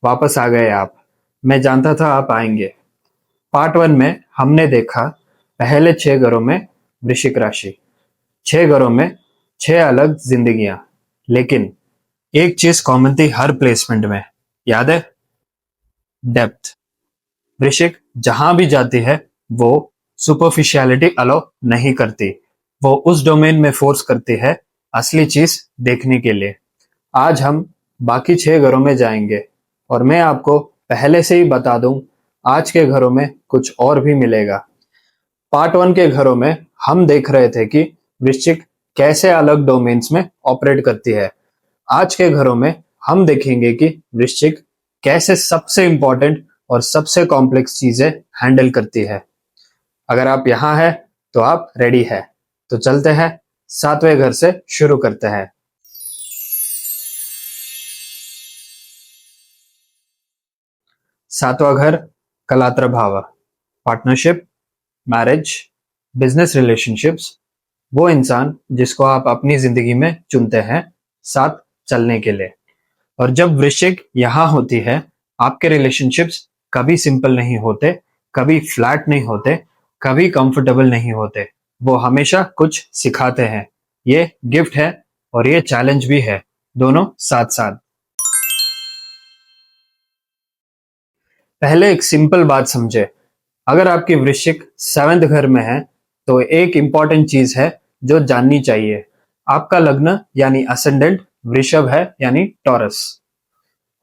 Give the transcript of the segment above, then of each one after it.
वापस आ गए आप। मैं जानता था आप आएंगे। पार्ट वन में हमने देखा पहले 6 घरों में वृश्चिक राशि, 6 घरों में 6 अलग जिंदगियां, लेकिन एक चीज कॉमन थी हर प्लेसमेंट में, याद है? डेप्थ। वृश्चिक जहां भी जाती है वो सुपरफिशियलिटी अलाउ नहीं करती, वो उस डोमेन में फोर्स करती है असली चीज देखने के लिए। आज हम बाकी 6 घरों में जाएंगे और मैं आपको पहले से ही बता दूं, आज के घरों में कुछ और भी मिलेगा। पार्ट वन के घरों में हम देख रहे थे कि वृश्चिक कैसे अलग डोमेन्स में ऑपरेट करती है। आज के घरों में हम देखेंगे कि वृश्चिक कैसे सबसे इंपॉर्टेंट और सबसे कॉम्प्लेक्स चीजें हैंडल करती है। अगर आप यहाँ हैं तो आप रेडी है, तो चलते हैं 7वें घर से शुरू करते हैं। सातवां घर कलात्र भाव, पार्टनरशिप, मैरिज, बिजनेस रिलेशनशिप्स, वो इंसान जिसको आप अपनी जिंदगी में चुनते हैं साथ चलने के लिए। और जब वृश्चिक यहाँ होती है, आपके रिलेशनशिप्स कभी सिंपल नहीं होते, कभी फ्लैट नहीं होते, कभी कंफर्टेबल नहीं होते। वो हमेशा कुछ सिखाते हैं। ये गिफ्ट है और ये चैलेंज भी है, दोनों साथ साथ। पहले एक सिंपल बात समझे। अगर आपकी वृश्चिक 7वें घर में है तो एक इंपॉर्टेंट चीज है जो जाननी चाहिए। आपका लग्न यानी असेंडेंट वृषभ है, यानी टॉरस।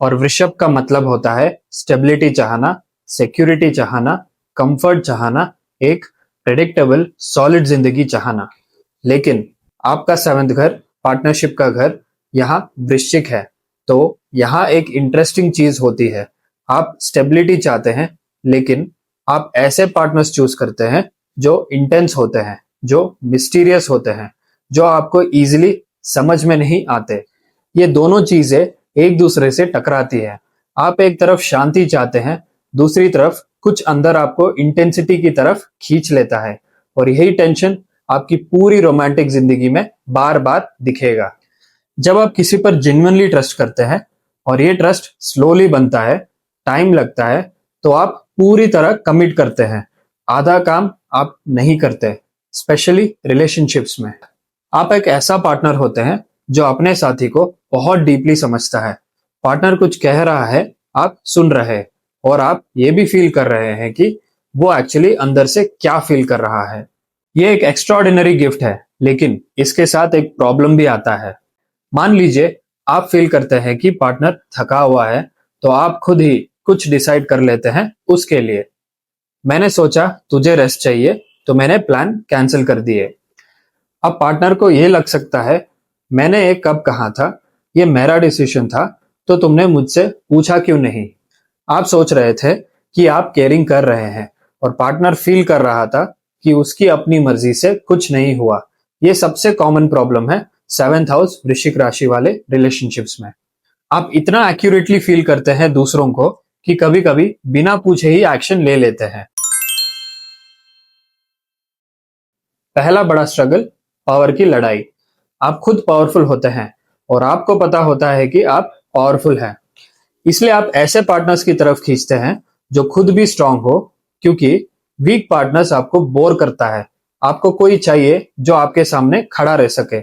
और वृषभ का मतलब होता है स्टेबिलिटी चाहना, सिक्योरिटी चाहना, कंफर्ट चाहना, एक प्रेडिक्टेबल सॉलिड जिंदगी चाहना। लेकिन आपका 7वें घर, पार्टनरशिप का घर, यहाँ वृश्चिक है, तो यहाँ एक इंटरेस्टिंग चीज होती है। आप स्टेबिलिटी चाहते हैं, लेकिन आप ऐसे पार्टनर्स चूज करते हैं जो इंटेंस होते हैं, जो मिस्टीरियस होते हैं, जो आपको इजीली समझ में नहीं आते। ये दोनों चीजें एक दूसरे से टकराती है। आप एक तरफ शांति चाहते हैं, दूसरी तरफ कुछ अंदर आपको इंटेंसिटी की तरफ खींच लेता है, और यही टेंशन आपकी पूरी रोमांटिक जिंदगी में बार बार दिखेगा। जब आप किसी पर जेन्युइनली ट्रस्ट करते हैं और ये ट्रस्ट स्लोली बनता है, टाइम लगता है, तो आप पूरी तरह कमिट करते हैं। आधा काम आप नहीं करते, स्पेशली रिलेशनशिप्स में। आप एक ऐसा पार्टनर होते हैं जो अपने साथी को बहुत डीपली समझता है। पार्टनर कुछ कह रहा है, आप सुन रहे हैं, और आप ये भी फील कर रहे हैं कि वो एक्चुअली अंदर से क्या फील कर रहा है। ये एक एक्स्ट्राऑर्डिनरी गिफ्ट है, लेकिन इसके साथ एक प्रॉब्लम भी आता है। मान लीजिए आप फील करते हैं कि पार्टनर थका हुआ है, तो आप खुद ही कुछ डिसाइड कर लेते हैं उसके लिए। मैंने सोचा तुझे रेस्ट चाहिए, तो मैंने प्लान कैंसिल कर दिए। अब पार्टनर को यह लग सकता है, मैंने एक कब कहा था, ये मेरा डिसीजन था, तो तुमने मुझसे पूछा क्यों नहीं। आप सोच रहे थे कि आप केयरिंग कर रहे हैं, और पार्टनर फील कर रहा था कि उसकी अपनी मर्जी से कुछ नहीं हुआ। ये सबसे कॉमन प्रॉब्लम है 7th हाउस वृश्चिक राशि वाले रिलेशनशिप्स में। आप इतना एक्यूरेटली फील करते हैं दूसरों को कि कभी कभी बिना पूछे ही एक्शन ले लेते हैं। पहला बड़ा स्ट्रगल, पावर की लड़ाई। आप खुद पावरफुल होते हैं और आपको पता होता है कि आप पावरफुल हैं, इसलिए आप ऐसे पार्टनर्स की तरफ खींचते हैं जो खुद भी स्ट्रांग हो, क्योंकि वीक पार्टनर्स आपको बोर करता है। आपको कोई चाहिए जो आपके सामने खड़ा रह सके।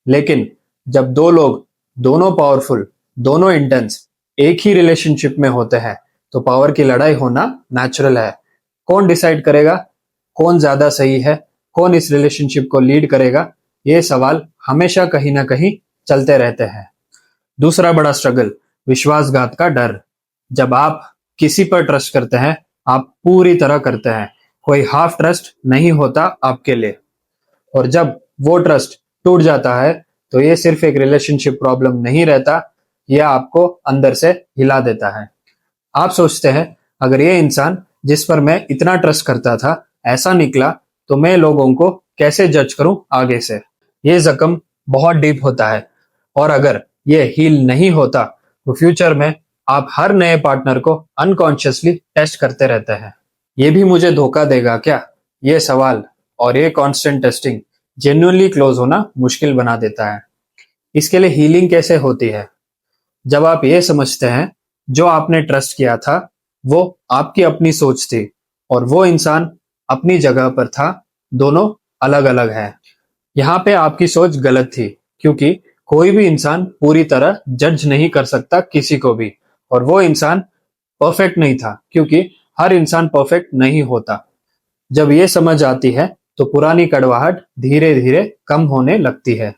लेकिन जब दो लोग, दोनों पावरफुल, दोनों इंटेंस, एक ही रिलेशनशिप में होते हैं, तो पावर की लड़ाई होना नेचुरल है। कौन डिसाइड करेगा, कौन ज्यादा सही है, कौन इस रिलेशनशिप को लीड करेगा, ये सवाल हमेशा कहीं ना कहीं चलते रहते हैं। दूसरा बड़ा स्ट्रगल, विश्वासघात का डर। जब आप किसी पर ट्रस्ट करते हैं, आप पूरी तरह करते हैं, कोई हाफ ट्रस्ट नहीं होता आपके लिए। और जब वो ट्रस्ट टूट जाता है, तो ये सिर्फ एक रिलेशनशिप प्रॉब्लम नहीं रहता, यह आपको अंदर से हिला देता है। आप सोचते हैं, अगर ये इंसान जिस पर मैं इतना ट्रस्ट करता था ऐसा निकला, तो मैं लोगों को कैसे जज करूं आगे से। ये जख्म बहुत डीप होता है, और अगर ये हील नहीं होता, तो फ्यूचर में आप हर नए पार्टनर को अनकॉन्शियसली टेस्ट करते रहते हैं। ये भी मुझे धोखा देगा क्या, ये सवाल और ये कांस्टेंट टेस्टिंग जेन्युइनली क्लोज होना मुश्किल बना देता है। इसके लिए हीलिंग कैसे होती है? जब आप ये समझते हैं जो आपने ट्रस्ट किया था वो आपकी अपनी सोच थी और वो इंसान अपनी जगह पर था, दोनों अलग अलग है। यहाँ पे आपकी सोच गलत थी, क्योंकि कोई भी इंसान पूरी तरह जज नहीं कर सकता किसी को भी, और वो इंसान परफेक्ट नहीं था, क्योंकि हर इंसान परफेक्ट नहीं होता। जब ये समझ आती है तो पुरानी कड़वाहट धीरे धीरे कम होने लगती है।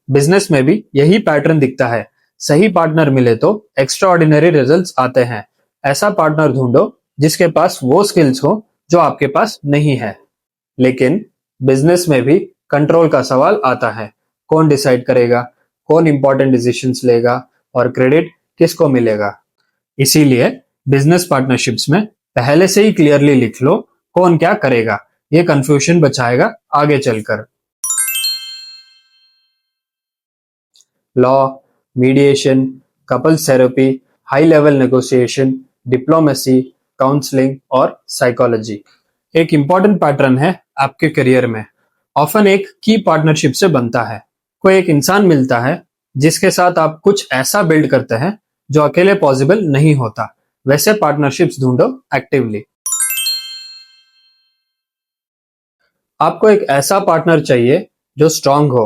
बिजनेस में भी यही पैटर्न दिखता है। सही पार्टनर मिले तो एक्स्ट्रा ऑर्डिनरी रिजल्ट आते हैं। ऐसा पार्टनर ढूंढो जिसके पास वो स्किल्स हो जो आपके पास नहीं है। लेकिन बिजनेस में भी कंट्रोल का सवाल आता है। कौन डिसाइड करेगा, कौन इंपॉर्टेंट डिसीजंस लेगा और क्रेडिट किसको मिलेगा। इसीलिए बिजनेस पार्टनरशिप्स में पहले से ही क्लियरली लिख लो कौन क्या करेगा। ये कंफ्यूजन बचाएगा आगे चलकर। Law, mediation, couples therapy, high level negotiation, diplomacy, counselling और साइकोलॉजी एक इंपॉर्टेंट पैटर्न है आपके करियर में। ऑफन एक की पार्टनरशिप से बनता है। कोई एक इंसान मिलता है जिसके साथ आप कुछ ऐसा बिल्ड करते हैं जो अकेले पॉसिबल नहीं होता। वैसे पार्टनरशिप्स ढूंढो एक्टिवली। आपको एक ऐसा पार्टनर चाहिए जो स्ट्रांग हो,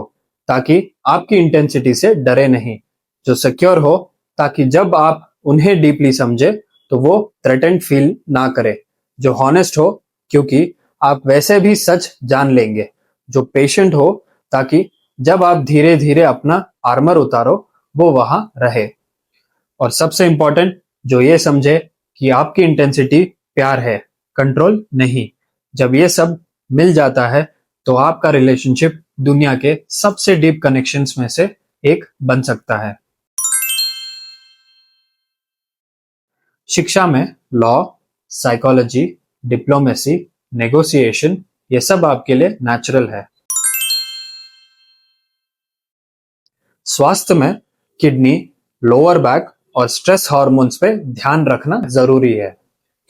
ताकि आपकी इंटेंसिटी से डरे नहीं, जो सिक्योर हो ताकि जब आप उन्हें डीपली समझे तो वो थ्रेटेंड फील ना करे, जो हॉनेस्ट हो क्योंकि आप वैसे भी सच जान लेंगे, जो पेशेंट हो ताकि जब आप धीरे धीरे अपना आर्मर उतारो वो वहां रहे, और सबसे इंपॉर्टेंट जो ये समझे कि आपकी इंटेंसिटी प्यार है, कंट्रोल नहीं। जब ये सब मिल जाता है तो आपका रिलेशनशिप दुनिया के सबसे डीप कनेक्शंस में से एक बन सकता है। शिक्षा में लॉ, साइकोलॉजी, डिप्लोमेसी, नेगोशिएशन ये सब आपके लिए नेचुरल है। स्वास्थ्य में किडनी, लोअर बैक और स्ट्रेस हार्मोन्स पे ध्यान रखना जरूरी है,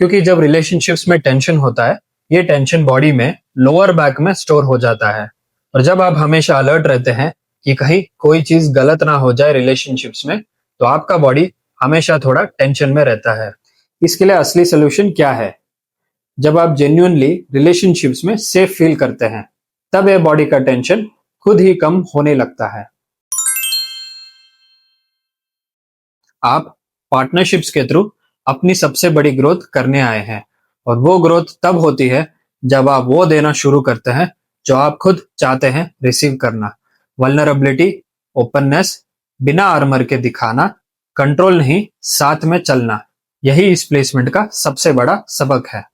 क्योंकि जब रिलेशनशिप्स में टेंशन होता है ये टेंशन बॉडी में लोअर बैक में स्टोर हो जाता है। और जब आप हमेशा अलर्ट रहते हैं कि कहीं कोई चीज गलत ना हो जाए रिलेशनशिप्स में, तो आपका बॉडी हमेशा थोड़ा टेंशन में रहता है। इसके लिए असली सोल्यूशन क्या है? जब आप जेन्युइनली रिलेशनशिप्स में सेफ फील करते हैं, तब ये बॉडी का टेंशन खुद ही कम होने लगता है। आप पार्टनरशिप्स के थ्रू अपनी सबसे बड़ी ग्रोथ करने आए हैं, और वो ग्रोथ तब होती है जब आप वो देना शुरू करते हैं जो आप खुद चाहते हैं रिसीव करना। वल्नरेबिलिटी, ओपननेस, बिना आर्मर के दिखाना, कंट्रोल नहीं साथ में चलना, यही इस प्लेसमेंट का सबसे बड़ा सबक है।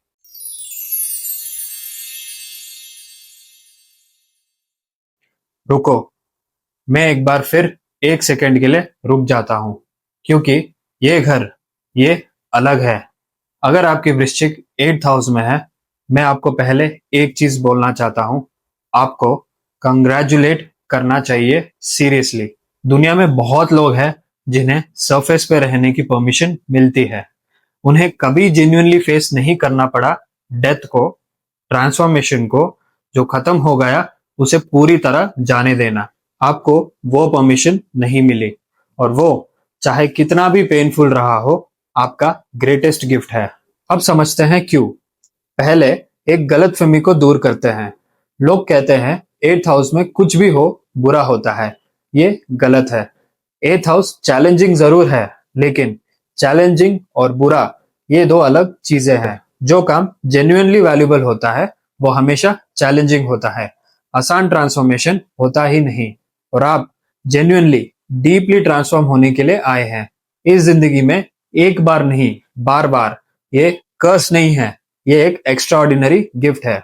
रुको, मैं एक बार फिर एक सेकंड के लिए रुक जाता हूं, क्योंकि ये घर ये अलग है। अगर आपकी वृश्चिक 8th हाउस में है, मैं आपको पहले एक चीज बोलना चाहता हूं। आपको कंग्रेचुलेट करना चाहिए सीरियसली। दुनिया में बहुत लोग हैं जिन्हें सरफेस पे रहने की परमिशन मिलती है। उन्हें कभी जेन्युइनली फेस नहीं करना पड़ा डेथ को, ट्रांसफॉर्मेशन को। जो खत्म हो गया उसे पूरी तरह जाने देना। आपको वो परमिशन नहीं मिली, और वो चाहे कितना भी पेनफुल रहा हो, आपका ग्रेटेस्ट गिफ्ट है। अब समझते हैं क्यों। पहले एक गलतफहमी को दूर करते हैं। लोग कहते हैं 8th हाउस में कुछ भी हो बुरा होता है। ये गलत है। 8th हाउस चैलेंजिंग जरूर है, लेकिन चैलेंजिंग और बुरा ये दो अलग चीजें हैं। जो काम जेन्युइनली वैल्यूबल होता है वो हमेशा चैलेंजिंग होता है। आसान ट्रांसफॉर्मेशन होता ही नहीं, और आप जेन्युइनली डीपली ट्रांसफॉर्म होने के लिए आए हैं इस जिंदगी में। एक बार नहीं, बार बार। ये कर्स नहीं है, ये एक एक्स्ट्राऑर्डिनरी गिफ्ट है।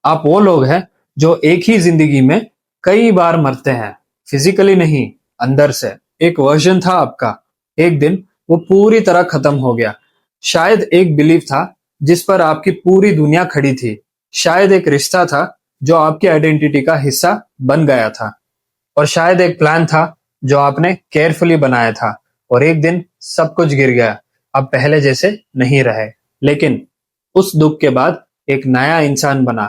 आप वो लोग हैं जो एक ही जिंदगी में कई बार मरते हैं, फिजिकली नहीं, अंदर से। एक वर्जन था आपका, एक दिन वो पूरी तरह खत्म हो गया। शायद एक बिलीफ था जिस पर आपकी पूरी दुनिया खड़ी थी। शायद एक रिश्ता था जो आपकी आइडेंटिटी का हिस्सा बन गया था, और शायद एक प्लान था जो आपने केयरफुली बनाया था, और एक दिन सब कुछ गिर गया। अब पहले जैसे नहीं रहे। लेकिन उस दुख के बाद एक नया इंसान बना,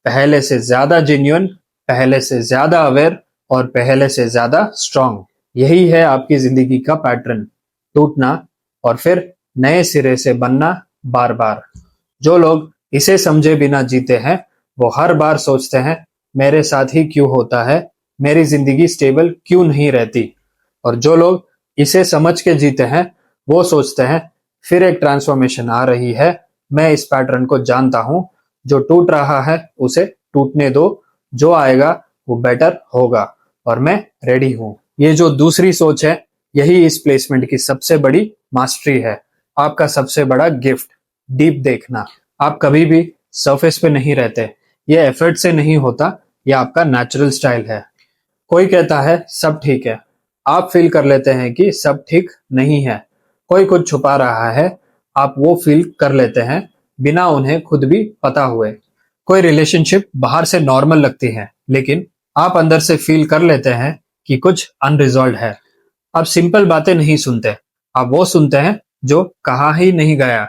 पहले से ज्यादा जेन्युइन, पहले से ज्यादा अवेयर और पहले से ज्यादा स्ट्रांग। यही है आपकी जिंदगी का पैटर्न, टूटना और फिर नए सिरे से बनना बार बार। जो लोग इसे समझे बिना जीते हैं वो हर बार सोचते हैं मेरे साथ ही क्यों होता है, मेरी जिंदगी स्टेबल क्यों नहीं रहती। और जो लोग इसे समझ के जीते हैं वो सोचते हैं फिर एक ट्रांसफॉर्मेशन आ रही है, मैं इस पैटर्न को जानता हूं, जो टूट रहा है उसे टूटने दो, जो आएगा वो बेटर होगा और मैं रेडी हूं। ये जो दूसरी सोच है यही इस प्लेसमेंट की सबसे बड़ी मास्टरी है, आपका सबसे बड़ा गिफ्ट। डीप देखना, आप कभी भी सरफेस पे नहीं रहते, ये एफर्ट से नहीं होता, ये आपका नेचुरल स्टाइल है। कोई कहता है सब ठीक है, आप फील कर लेते हैं कि सब ठीक नहीं है। कोई कुछ छुपा रहा है, आप वो फील कर लेते हैं बिना उन्हें खुद भी पता हुए। कोई रिलेशनशिप बाहर से नॉर्मल लगती है लेकिन आप अंदर से फील कर लेते हैं कि कुछ अनरिजॉल्व है। आप सिंपल बातें नहीं सुनते, आप वो सुनते हैं जो कहा ही नहीं गया।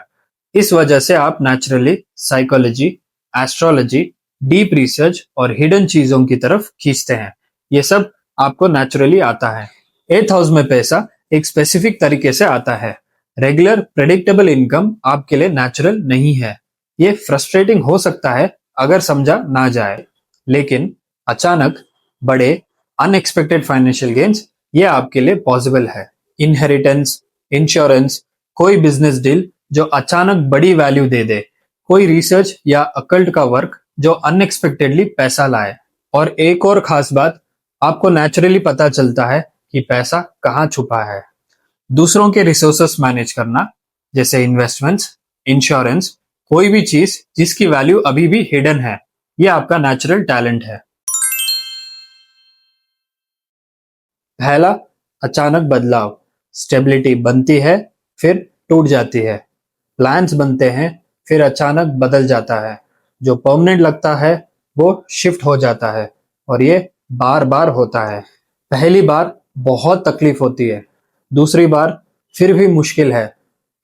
इस वजह से आप naturally psychology, astrology, deep research और हिडन चीजों की तरफ खींचते हैं। ये सब आपको नेचुरली आता है। एथ हाउस में पैसा एक स्पेसिफिक तरीके से आता है। रेगुलर प्रेडिक्टेबल इनकम आपके लिए नेचुरल नहीं है। ये फ्रस्ट्रेटिंग हो सकता है अगर समझा ना जाए, लेकिन अचानक बड़े अनएक्सपेक्टेड फाइनेंशियल गेन्स ये आपके लिए पॉसिबल है। इनहेरिटेंस, इंश्योरेंस, कोई बिजनेस डील जो अचानक बड़ी वैल्यू दे दे, कोई रिसर्च या अकल्ट का वर्क जो अनएक्सपेक्टेडली पैसा लाए। और एक और खास बात, आपको नेचुरली पता चलता है कि पैसा कहाँ छुपा है। दूसरों के रिसोर्सेस मैनेज करना, जैसे इन्वेस्टमेंट्स, इंश्योरेंस, कोई भी चीज जिसकी वैल्यू अभी भी हिडन है, ये आपका नेचुरल टैलेंट है। पहला, अचानक बदलाव। स्टेबिलिटी बनती है फिर टूट जाती है। प्लान्स बनते हैं फिर अचानक बदल जाता है। जो परमानेंट लगता है वो शिफ्ट हो जाता है और ये बार बार होता है। पहली बार बहुत तकलीफ होती है, दूसरी बार फिर भी मुश्किल है,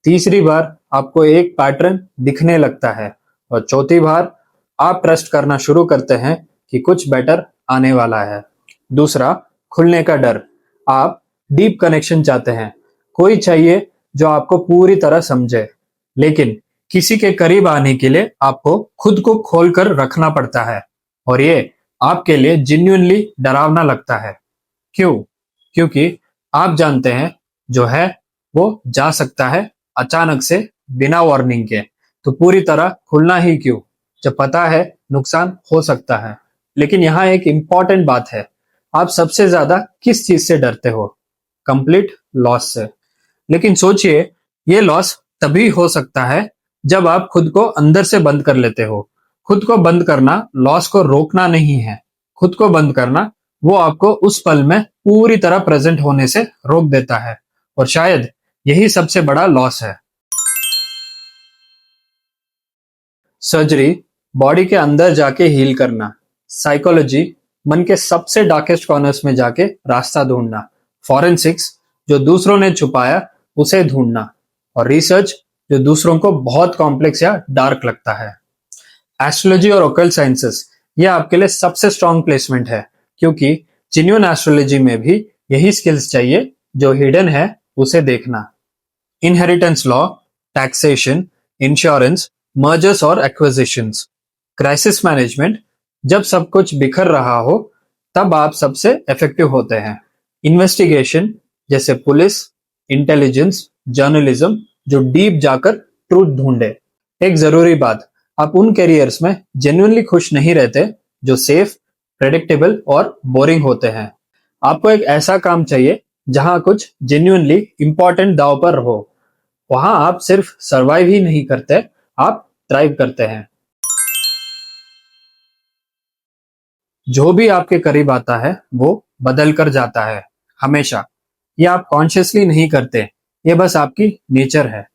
तीसरी बार आपको एक पैटर्न दिखने लगता है और चौथी बार आप ट्रस्ट करना शुरू करते हैं कि कुछ बेटर आने वाला है। दूसरा, खुलने का डर। आप डीप कनेक्शन चाहते हैं, कोई चाहिए जो आपको पूरी तरह समझे, लेकिन किसी के करीब आने के लिए आपको खुद को खोल कर रखना पड़ता है और ये आपके लिए जेन्युइनली डरावना लगता है। क्यों? क्योंकि आप जानते हैं जो है वो जा सकता है अचानक से, बिना वार्निंग के, तो पूरी तरह खुलना ही क्यों जब पता है नुकसान हो सकता है। लेकिन यहाँ एक इंपॉर्टेंट बात है, आप सबसे ज्यादा किस चीज से डरते हो? कंप्लीट लॉस से। लेकिन सोचिए, ये लॉस तभी हो सकता है जब आप खुद को अंदर से बंद कर लेते हो। खुद को बंद करना लॉस को रोकना नहीं है, खुद को बंद करना वो आपको उस पल में पूरी तरह प्रेजेंट होने से रोक देता है और शायद यही सबसे बड़ा लॉस है। सर्जरी, बॉडी के अंदर जाके हील करना। साइकोलॉजी, मन के सबसे डार्केस्ट कॉर्नर्स में जाके रास्ता ढूंढना। फॉरेंसिक्स, जो दूसरों ने छुपाया उसे ढूंढना। और रिसर्च, जो दूसरों को बहुत कॉम्प्लेक्स या डार्क लगता है। एस्ट्रोलॉजी और ओकल्ट साइंसेस, ये आपके लिए सबसे स्ट्रॉन्ग प्लेसमेंट है, क्योंकि जेन्युइन एस्ट्रोलॉजी में भी यही स्किल्स चाहिए, जो हिडन है उसे देखना। Inheritance law, taxation, insurance, mergers और एक्विजिशंस। क्राइसिस मैनेजमेंट, जब सब कुछ बिखर रहा हो तब आप सबसे इफेक्टिव होते हैं। इन्वेस्टिगेशन, जैसे पुलिस, इंटेलिजेंस, जर्नलिज्म, जो डीप जाकर ट्रूथ ढूंढे। एक जरूरी बात, आप उन कैरियर्स में जेन्युइनली खुश नहीं रहते जो सेफ, प्रेडिक्टेबल और बोरिंग होते हैं। आपको एक ऐसा काम चाहिए जहां कुछ जेन्युइनली इंपॉर्टेंट दांव पर हो। वहां आप सिर्फ सरवाइव ही नहीं करते, आप थ्राइव करते हैं। जो भी आपके करीब आता है वो बदल कर जाता है, हमेशा। ये आप कॉन्शियसली नहीं करते, ये बस आपकी नेचर है।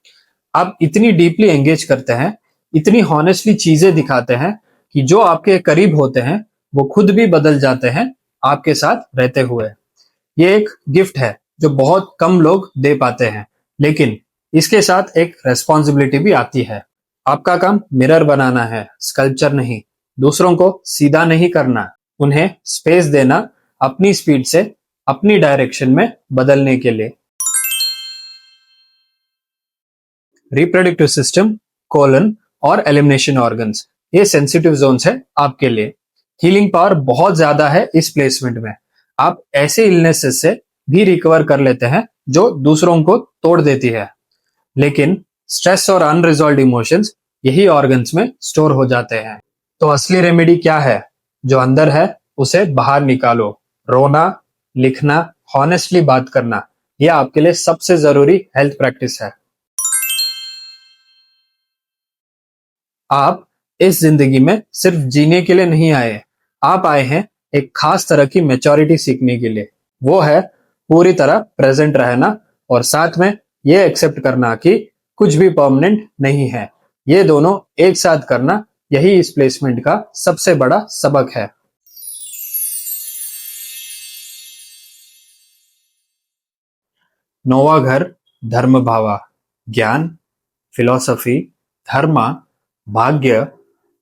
आप इतनी डीपली एंगेज करते हैं, इतनी हॉनेस्टली चीजें दिखाते हैं कि जो आपके करीब होते हैं वो खुद भी बदल जाते हैं आपके साथ रहते हुए। ये एक गिफ्ट है जो बहुत कम लोग दे पाते हैं, लेकिन इसके साथ एक रेस्पॉन्सिबिलिटी भी आती है। आपका काम मिरर बनाना है, स्कल्पचर नहीं। दूसरों को सीधा नहीं करना, उन्हें स्पेस देना, अपनी स्पीड से, अपनी डायरेक्शन में बदलने के लिए। रिप्रोडक्टिव सिस्टम, कोलन और एलिमिनेशन ऑर्गन्स, ये सेंसिटिव जोन्स है आपके लिए। हीलिंग पावर बहुत ज्यादा है इस प्लेसमेंट में। आप ऐसे इलनेसेस से भी रिकवर कर लेते हैं जो दूसरों को तोड़ देती है, लेकिन स्ट्रेस और अनरिजॉल्व इमोशंस यही ऑर्गन्स में स्टोर हो जाते हैं। तो असली रेमेडी क्या है? जो अंदर है उसे बाहर निकालो। रोना, लिखना, हॉनेस्टली बात करना, यह आपके लिए सबसे जरूरी हेल्थ प्रैक्टिस है। आप इस जिंदगी में सिर्फ जीने के लिए नहीं आए, आप आए हैं एक खास तरह की मैच्योरिटी सीखने के लिए। वो है पूरी तरह प्रेजेंट रहना और साथ में ये एक्सेप्ट करना कि कुछ भी परमानेंट नहीं है। ये दोनों एक साथ करना, यही इस प्लेसमेंट का सबसे बड़ा सबक है। नौवा घर धर्म भावा, ज्ञान, फिलॉसफी, धर्मा, भाग्य,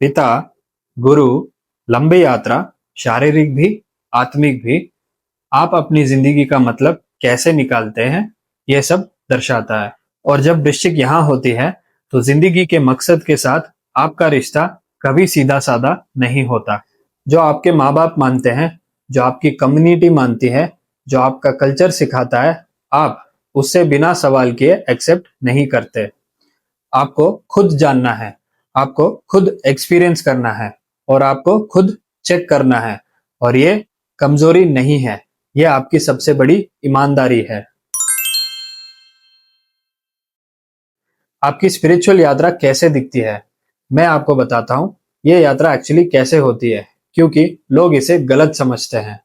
पिता, गुरु, लंबी यात्रा, शारीरिक भी, आत्मिक भी। आप अपनी जिंदगी का मतलब कैसे निकालते हैं, यह सब दर्शाता है। और जब वृश्चिक यहाँ होती है तो जिंदगी के मकसद के साथ आपका रिश्ता कभी सीधा साधा नहीं होता। जो आपके माँ बाप मानते हैं, जो आपकी कम्युनिटी मानती है, जो आपका कल्चर सिखाता है, आप उससे बिना सवाल किए एक्सेप्ट नहीं करते। आपको खुद जानना है, आपको खुद एक्सपीरियंस करना है और आपको खुद चेक करना है। और ये कमजोरी नहीं है, ये आपकी सबसे बड़ी ईमानदारी है। आपकी स्पिरिचुअल यात्रा कैसे दिखती है? मैं आपको बताता हूँ ये यात्रा एक्चुअली कैसे होती है, क्योंकि लोग इसे गलत समझते हैं।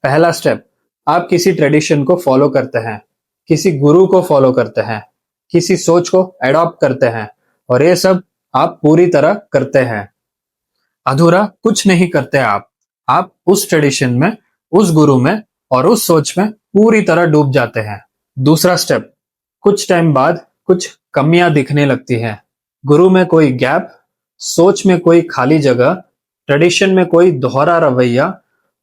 पहला स्टेप, आप किसी ट्रेडिशन को फॉलो करते हैं, किसी गुरु को फॉलो करते हैं, किसी सोच को एडॉप्ट करते हैं और ये सब आप पूरी तरह करते हैं। अधूरा कुछ नहीं करते आप उस ट्रेडिशन में, उस गुरु में और उस सोच में पूरी तरह डूब जाते हैं। दूसरा स्टेप, कुछ टाइम बाद कुछ कमियां दिखने लगती हैं। गुरु में कोई गैप, सोच में कोई खाली जगह, ट्रेडिशन में कोई दोहरा रवैया,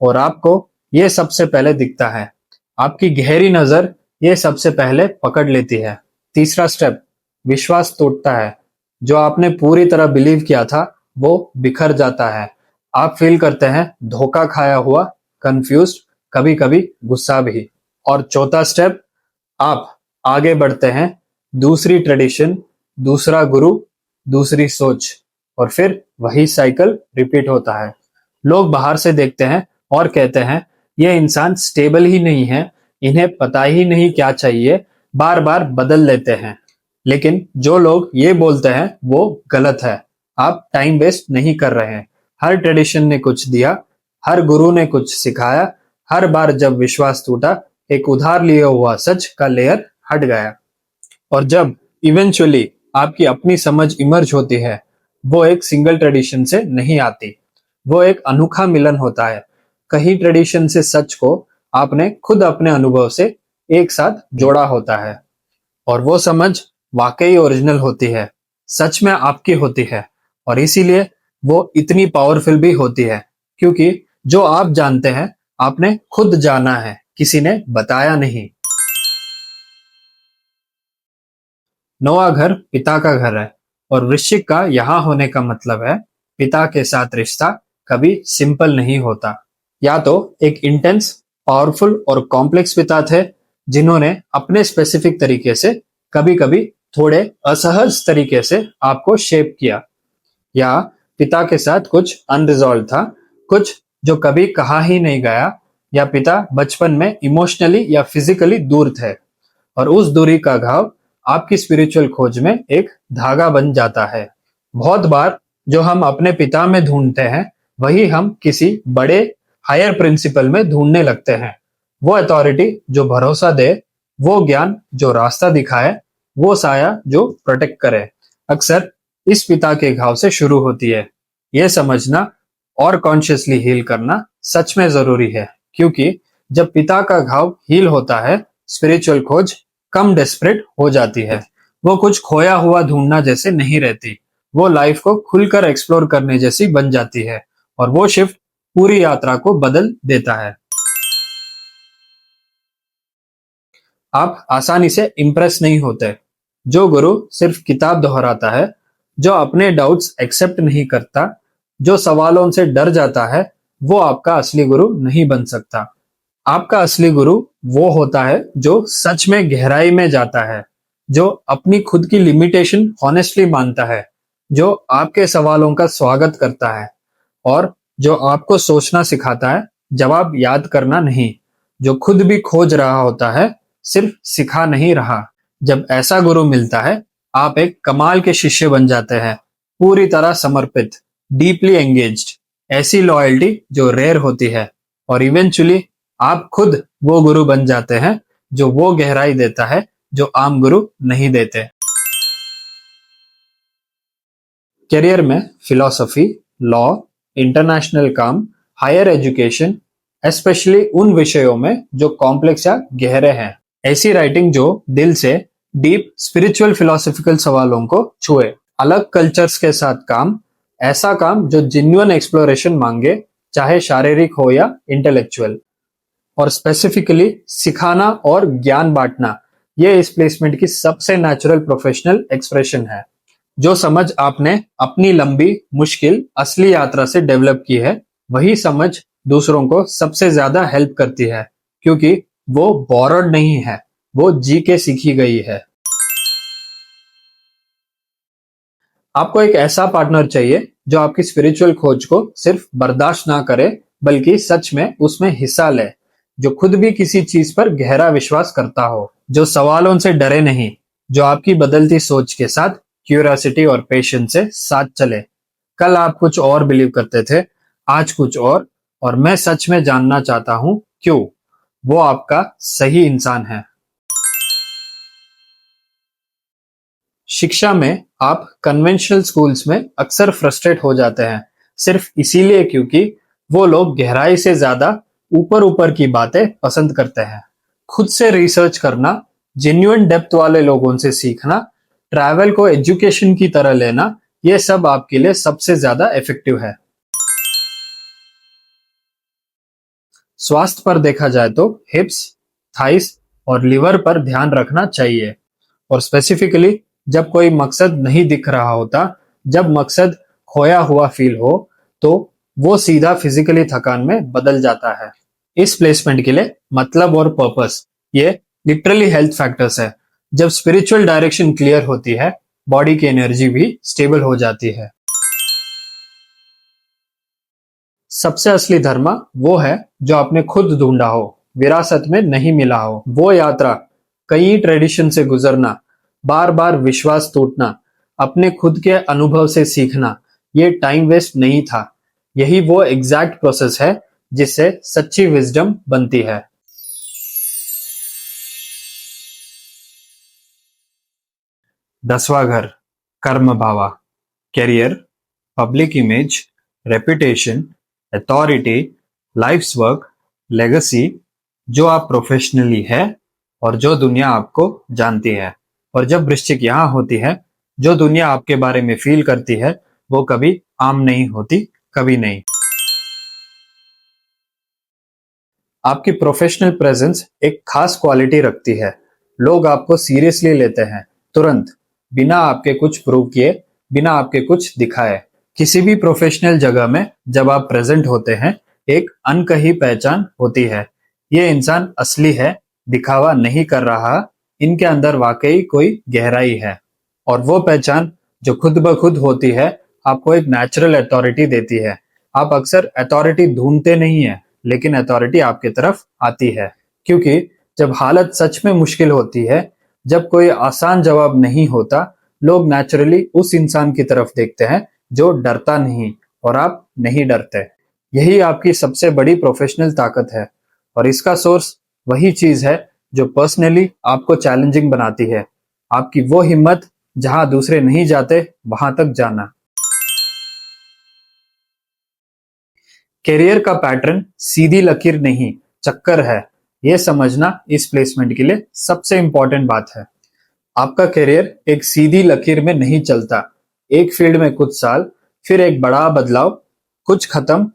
और आपको ये सबसे पहले दिखता है। आपकी गहरी नजर ये सबसे पहले पकड़ लेती है। तीसरा स्टेप, विश्वास टूटता है। जो आपने पूरी तरह बिलीव किया था वो बिखर जाता है। आप फील करते हैं धोखा खाया हुआ, कंफ्यूज, कभी कभी गुस्सा भी। और चौथा स्टेप, आप आगे बढ़ते हैं, दूसरी ट्रेडिशन, दूसरा गुरु, दूसरी सोच, और फिर वही साइकिल रिपीट होता है। लोग बाहर से देखते हैं और कहते हैं ये इंसान स्टेबल ही नहीं है, इन्हें पता ही नहीं क्या चाहिए, बार बार बदल लेते हैं। लेकिन जो लोग ये बोलते हैं वो गलत है। आप टाइम वेस्ट नहीं कर रहे हैं। हर ट्रेडिशन ने कुछ दिया, हर गुरु ने कुछ सिखाया, हर बार जब विश्वास टूटा एक उधार लिया हुआ सच का लेयर हट गया। और जब इवेंचुअली आपकी अपनी समझ इमर्ज होती है, वो एक सिंगल ट्रेडिशन से नहीं आती, वो एक अनोखा मिलन होता है। कहीं ट्रेडिशन से सच को आपने खुद अपने अनुभव से एक साथ जोड़ा होता है और वो समझ वाकई ओरिजिनल होती है, सच में आपकी होती है। और इसीलिए वो इतनी पावरफुल भी होती है, क्योंकि जो आप जानते हैं आपने खुद जाना है, किसी ने बताया नहीं। नौवां घर पिता का घर है और वृश्चिक का यहाँ होने का मतलब है पिता के साथ रिश्ता कभी सिंपल नहीं होता। या तो एक इंटेंस, पावरफुल और कॉम्प्लेक्स पिता थे जिन्होंने अपने स्पेसिफिक तरीके से, कभी कभी थोड़े असहज तरीके से आपको शेप किया, या पिता के साथ कुछ अनरिजॉल्व था, कुछ जो कभी कहा ही नहीं गया, या पिता बचपन में इमोशनली या फिजिकली दूर थे और उस दूरी का घाव आपकी स्पिरिचुअल खोज में एक धागा बन जाता है। बहुत बार जो हम अपने पिता में ढूंढते हैं वही हम किसी बड़े हायर प्रिंसिपल में ढूंढने लगते हैं। वो अथॉरिटी जो भरोसा दे, वो ज्ञान जो रास्ता दिखाए, वो साया जो प्रोटेक्ट करे, अक्सर इस पिता के घाव से शुरू होती है। यह समझना और कॉन्शियसली हील करना सच में जरूरी है, क्योंकि जब पिता का घाव हील होता है स्पिरिचुअल खोज कम डेस्परेट हो जाती है। वो कुछ खोया हुआ ढूंढना जैसे नहीं रहती, वो लाइफ को खुलकर एक्सप्लोर करने जैसी बन जाती है और वो शिफ्ट पूरी यात्रा को बदल देता है। आप आसानी से इम्प्रेस नहीं होते। जो गुरु सिर्फ किताब दोहराता है, जो अपने डाउट्स एक्सेप्ट नहीं करता, जो सवालों से डर जाता है, वो आपका असली गुरु नहीं बन सकता। आपका असली गुरु वो होता है जो सच में गहराई में जाता है, जो अपनी खुद की लिमिटेशन हॉनेस्टली मानता है, जो आपके सवालों का स्वागत करता है और जो आपको सोचना सिखाता है, जवाब याद करना नहीं, जो खुद भी खोज रहा होता है, सिर्फ सिखा नहीं रहा। जब ऐसा गुरु मिलता है, आप एक कमाल के शिष्य बन जाते हैं, पूरी तरह समर्पित, डीपली एंगेज्ड, ऐसी लॉयल्टी जो रेयर होती है, और इवेंचुअली आप खुद वो गुरु बन जाते हैं जो वो गहराई देता है जो आम गुरु नहीं देते। करियर में फिलॉसफी, लॉ, इंटरनेशनल काम, हायर एजुकेशन, एस्पेशली उन विषयों में जो कॉम्प्लेक्स या गहरे हैं, ऐसी राइटिंग जो दिल से डीप स्पिरिचुअल फिलोसॉफिकल सवालों को छुए, अलग कल्चर्स के साथ काम, ऐसा काम जो जिन्युइन एक्सप्लोरेशन मांगे, चाहे शारीरिक हो या इंटेलेक्चुअल, और स्पेसिफिकली सिखाना और ज्ञान बांटना, ये इस प्लेसमेंट की सबसे नेचुरल प्रोफेशनल एक्सप्रेशन है। जो समझ आपने अपनी लंबी, मुश्किल, असली यात्रा से डेवलप की है, वही समझ दूसरों को सबसे ज्यादा हेल्प करती है, क्योंकि वो बोरोड नहीं है, वो जी के सीखी गई है। आपको एक ऐसा पार्टनर चाहिए जो आपकी स्पिरिचुअल खोज को सिर्फ बर्दाश्त ना करे, बल्कि सच में उसमें हिस्सा ले, जो खुद भी किसी चीज पर गहरा विश्वास करता हो, जो सवालों से डरे नहीं, जो आपकी बदलती सोच के साथ क्यूरियोसिटी और पेशेंस से साथ चले। कल आप कुछ और बिलीव करते थे, आज कुछ और मैं सच में जानना चाहता हूं क्यों। वो आपका सही इंसान है। शिक्षा में आप कन्वेंशनल स्कूल्स में अक्सर फ्रस्ट्रेट हो जाते हैं, सिर्फ इसीलिए क्योंकि वो लोग गहराई से ज्यादा ऊपर ऊपर की बातें पसंद करते हैं। खुद से रिसर्च करना, जेन्युइन डेप्थ वाले लोगों से सीखना, ट्रैवल को एजुकेशन की तरह लेना, ये सब आपके लिए सबसे ज्यादा इफेक्टिव है। स्वास्थ्य पर देखा जाए तो हिप्स, थाइस और लिवर पर ध्यान रखना चाहिए, और स्पेसिफिकली जब कोई मकसद नहीं दिख रहा होता, जब मकसद खोया हुआ फील हो, तो वो सीधा फिजिकली थकान में बदल जाता है। इस प्लेसमेंट के लिए मतलब और पर्पस, ये लिटरली हेल्थ फैक्टर्स है। जब स्पिरिचुअल डायरेक्शन क्लियर होती है, बॉडी की एनर्जी भी स्टेबल हो जाती है। सबसे असली धर्म वो है जो आपने खुद ढूंढा हो, विरासत में नहीं मिला हो। वो यात्रा, कई ट्रेडिशन से गुजरना, बार बार विश्वास टूटना, अपने खुद के अनुभव से सीखना, ये टाइम वेस्ट नहीं था। यही वो एग्जैक्ट प्रोसेस है जिससे सच्ची विजडम बनती है। 10वां घर, कर्म भावा, career, public image, reputation, authority, life's work, legacy, जो आप प्रोफेशनली है और जो दुनिया आपको जानती है। और जब वृश्चिक यहाँ होती है, जो दुनिया आपके बारे में फील करती है, वो कभी आम नहीं होती, कभी नहीं। आपकी प्रोफेशनल प्रेजेंस एक खास क्वालिटी रखती है। लोग आपको सीरियसली लेते हैं, तुरंत, बिना आपके कुछ प्रूव किए, बिना आपके कुछ दिखाए। किसी भी प्रोफेशनल जगह में जब आप प्रेजेंट होते हैं, एक अनकही पहचान होती है। ये इंसान असली है, दिखावा नहीं कर रहा, इनके अंदर वाकई कोई गहराई है। और वो पहचान जो खुद ब खुद होती है, आपको एक नेचुरल अथॉरिटी देती है। आप अक्सर अथॉरिटी ढूंढते नहीं है, लेकिन अथॉरिटी आपकी तरफ आती है, क्योंकि जब हालत सच में मुश्किल होती है, जब कोई आसान जवाब नहीं होता, लोग नेचुरली उस इंसान की तरफ देखते हैं जो डरता नहीं, और आप नहीं डरते। यही आपकी सबसे बड़ी प्रोफेशनल ताकत है, और इसका सोर्स वही चीज है जो पर्सनली आपको चैलेंजिंग बनाती है। आपकी वो हिम्मत जहां दूसरे नहीं जाते, वहां तक जाना। करियर का पैटर्न सीधी लकीर नहीं, चक्कर है, यह समझना इस प्लेसमेंट के लिए सबसे इंपॉर्टेंट बात है। आपका करियर एक सीधी लकीर में नहीं चलता। एक फील्ड में कुछ साल, फिर एक बड़ा बदलाव, कुछ खत्म,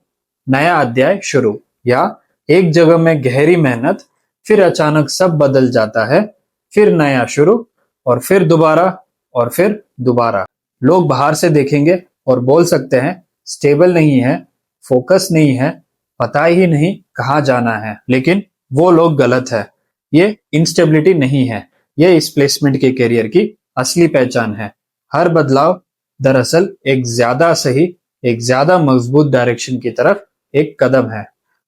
नया अध्याय शुरू, या एक जगह में गहरी मेहनत, फिर अचानक सब बदल जाता है, फिर नया शुरू, और फिर दोबारा, और फिर दोबारा। लोग बाहर से देखेंगे और बोल सकते हैं स्टेबल नहीं है, फोकस नहीं है, पता ही नहीं कहाँ जाना है, लेकिन वो लोग गलत है। ये इंस्टेबिलिटी नहीं है, ये इस प्लेसमेंट के करियर की असली पहचान है। हर बदलाव दरअसल एक ज्यादा सही, एक ज्यादा मजबूत डायरेक्शन की तरफ एक कदम है।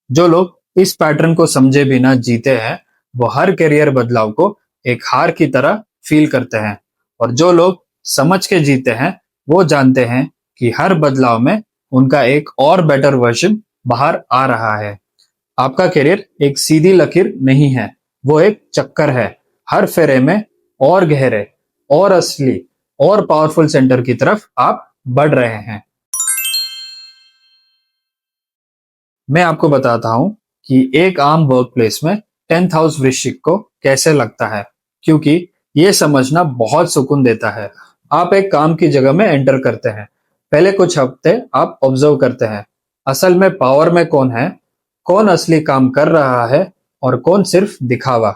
जो लोग इस पैटर्न को समझे बिना जीते हैं, वो हर करियर बदलाव को एक हार की तरह फील करते हैं, और जो लोग समझ के जीते हैं, वो जानते हैं कि हर बदलाव में उनका एक और बेटर वर्जन बाहर आ रहा है। आपका करियर एक सीधी लकीर नहीं है, वो एक चक्कर है। हर फेरे में और गहरे, और असली, और पावरफुल सेंटर की तरफ आप बढ़ रहे हैं। मैं आपको बताता हूं कि एक आम वर्क प्लेस में 10th हाउस वृश्चिक को कैसे लगता है, क्योंकि ये समझना बहुत सुकून देता है। आप एक काम की जगह में एंटर करते हैं। पहले कुछ हफ्ते आप ऑब्जर्व करते हैं, असल में पावर में कौन है, कौन असली काम कर रहा है, और कौन सिर्फ दिखावा।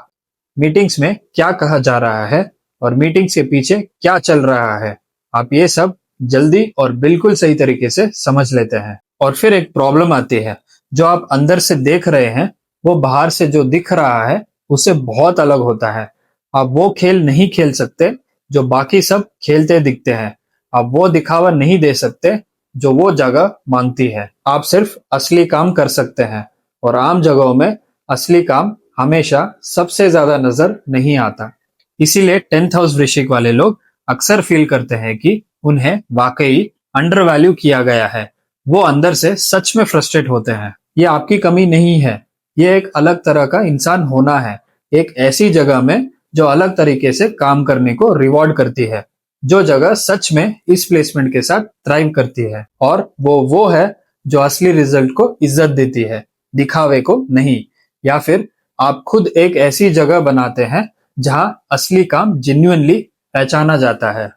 मीटिंग्स में क्या कहा जा रहा है, और मीटिंग्स के पीछे क्या चल रहा है। आप ये सब जल्दी और बिल्कुल सही तरीके से समझ लेते हैं। और फिर एक प्रॉब्लम आती है, जो आप अंदर से देख रहे हैं, वो बाहर से जो दिख रहा है उससे बहुत अलग होता है। आप वो खेल नहीं खेल सकते जो बाकी सब खेलते दिखते हैं। आप वो दिखावा नहीं दे सकते जो वो जगह मांगती है। आप सिर्फ असली काम कर सकते हैं, और आम जगहों में असली काम हमेशा सबसे ज्यादा नजर नहीं आता। इसीलिए 10th हाउस वृश्चिक वाले लोग अक्सर फील करते हैं कि उन्हें वाकई अंडर वैल्यू किया गया है। वो अंदर से सच में फ्रस्ट्रेट होते हैं। ये आपकी कमी नहीं है, ये एक अलग तरह का इंसान होना है, एक ऐसी जगह में जो अलग तरीके से काम करने को रिवॉर्ड करती है, जो जगह सच में इस प्लेसमेंट के साथ थ्राइव करती है, और वो है जो असली रिजल्ट को इज्जत देती है, दिखावे को नहीं। या फिर आप खुद एक ऐसी जगह बनाते हैं जहां असली काम जेन्युइनली पहचाना जाता है।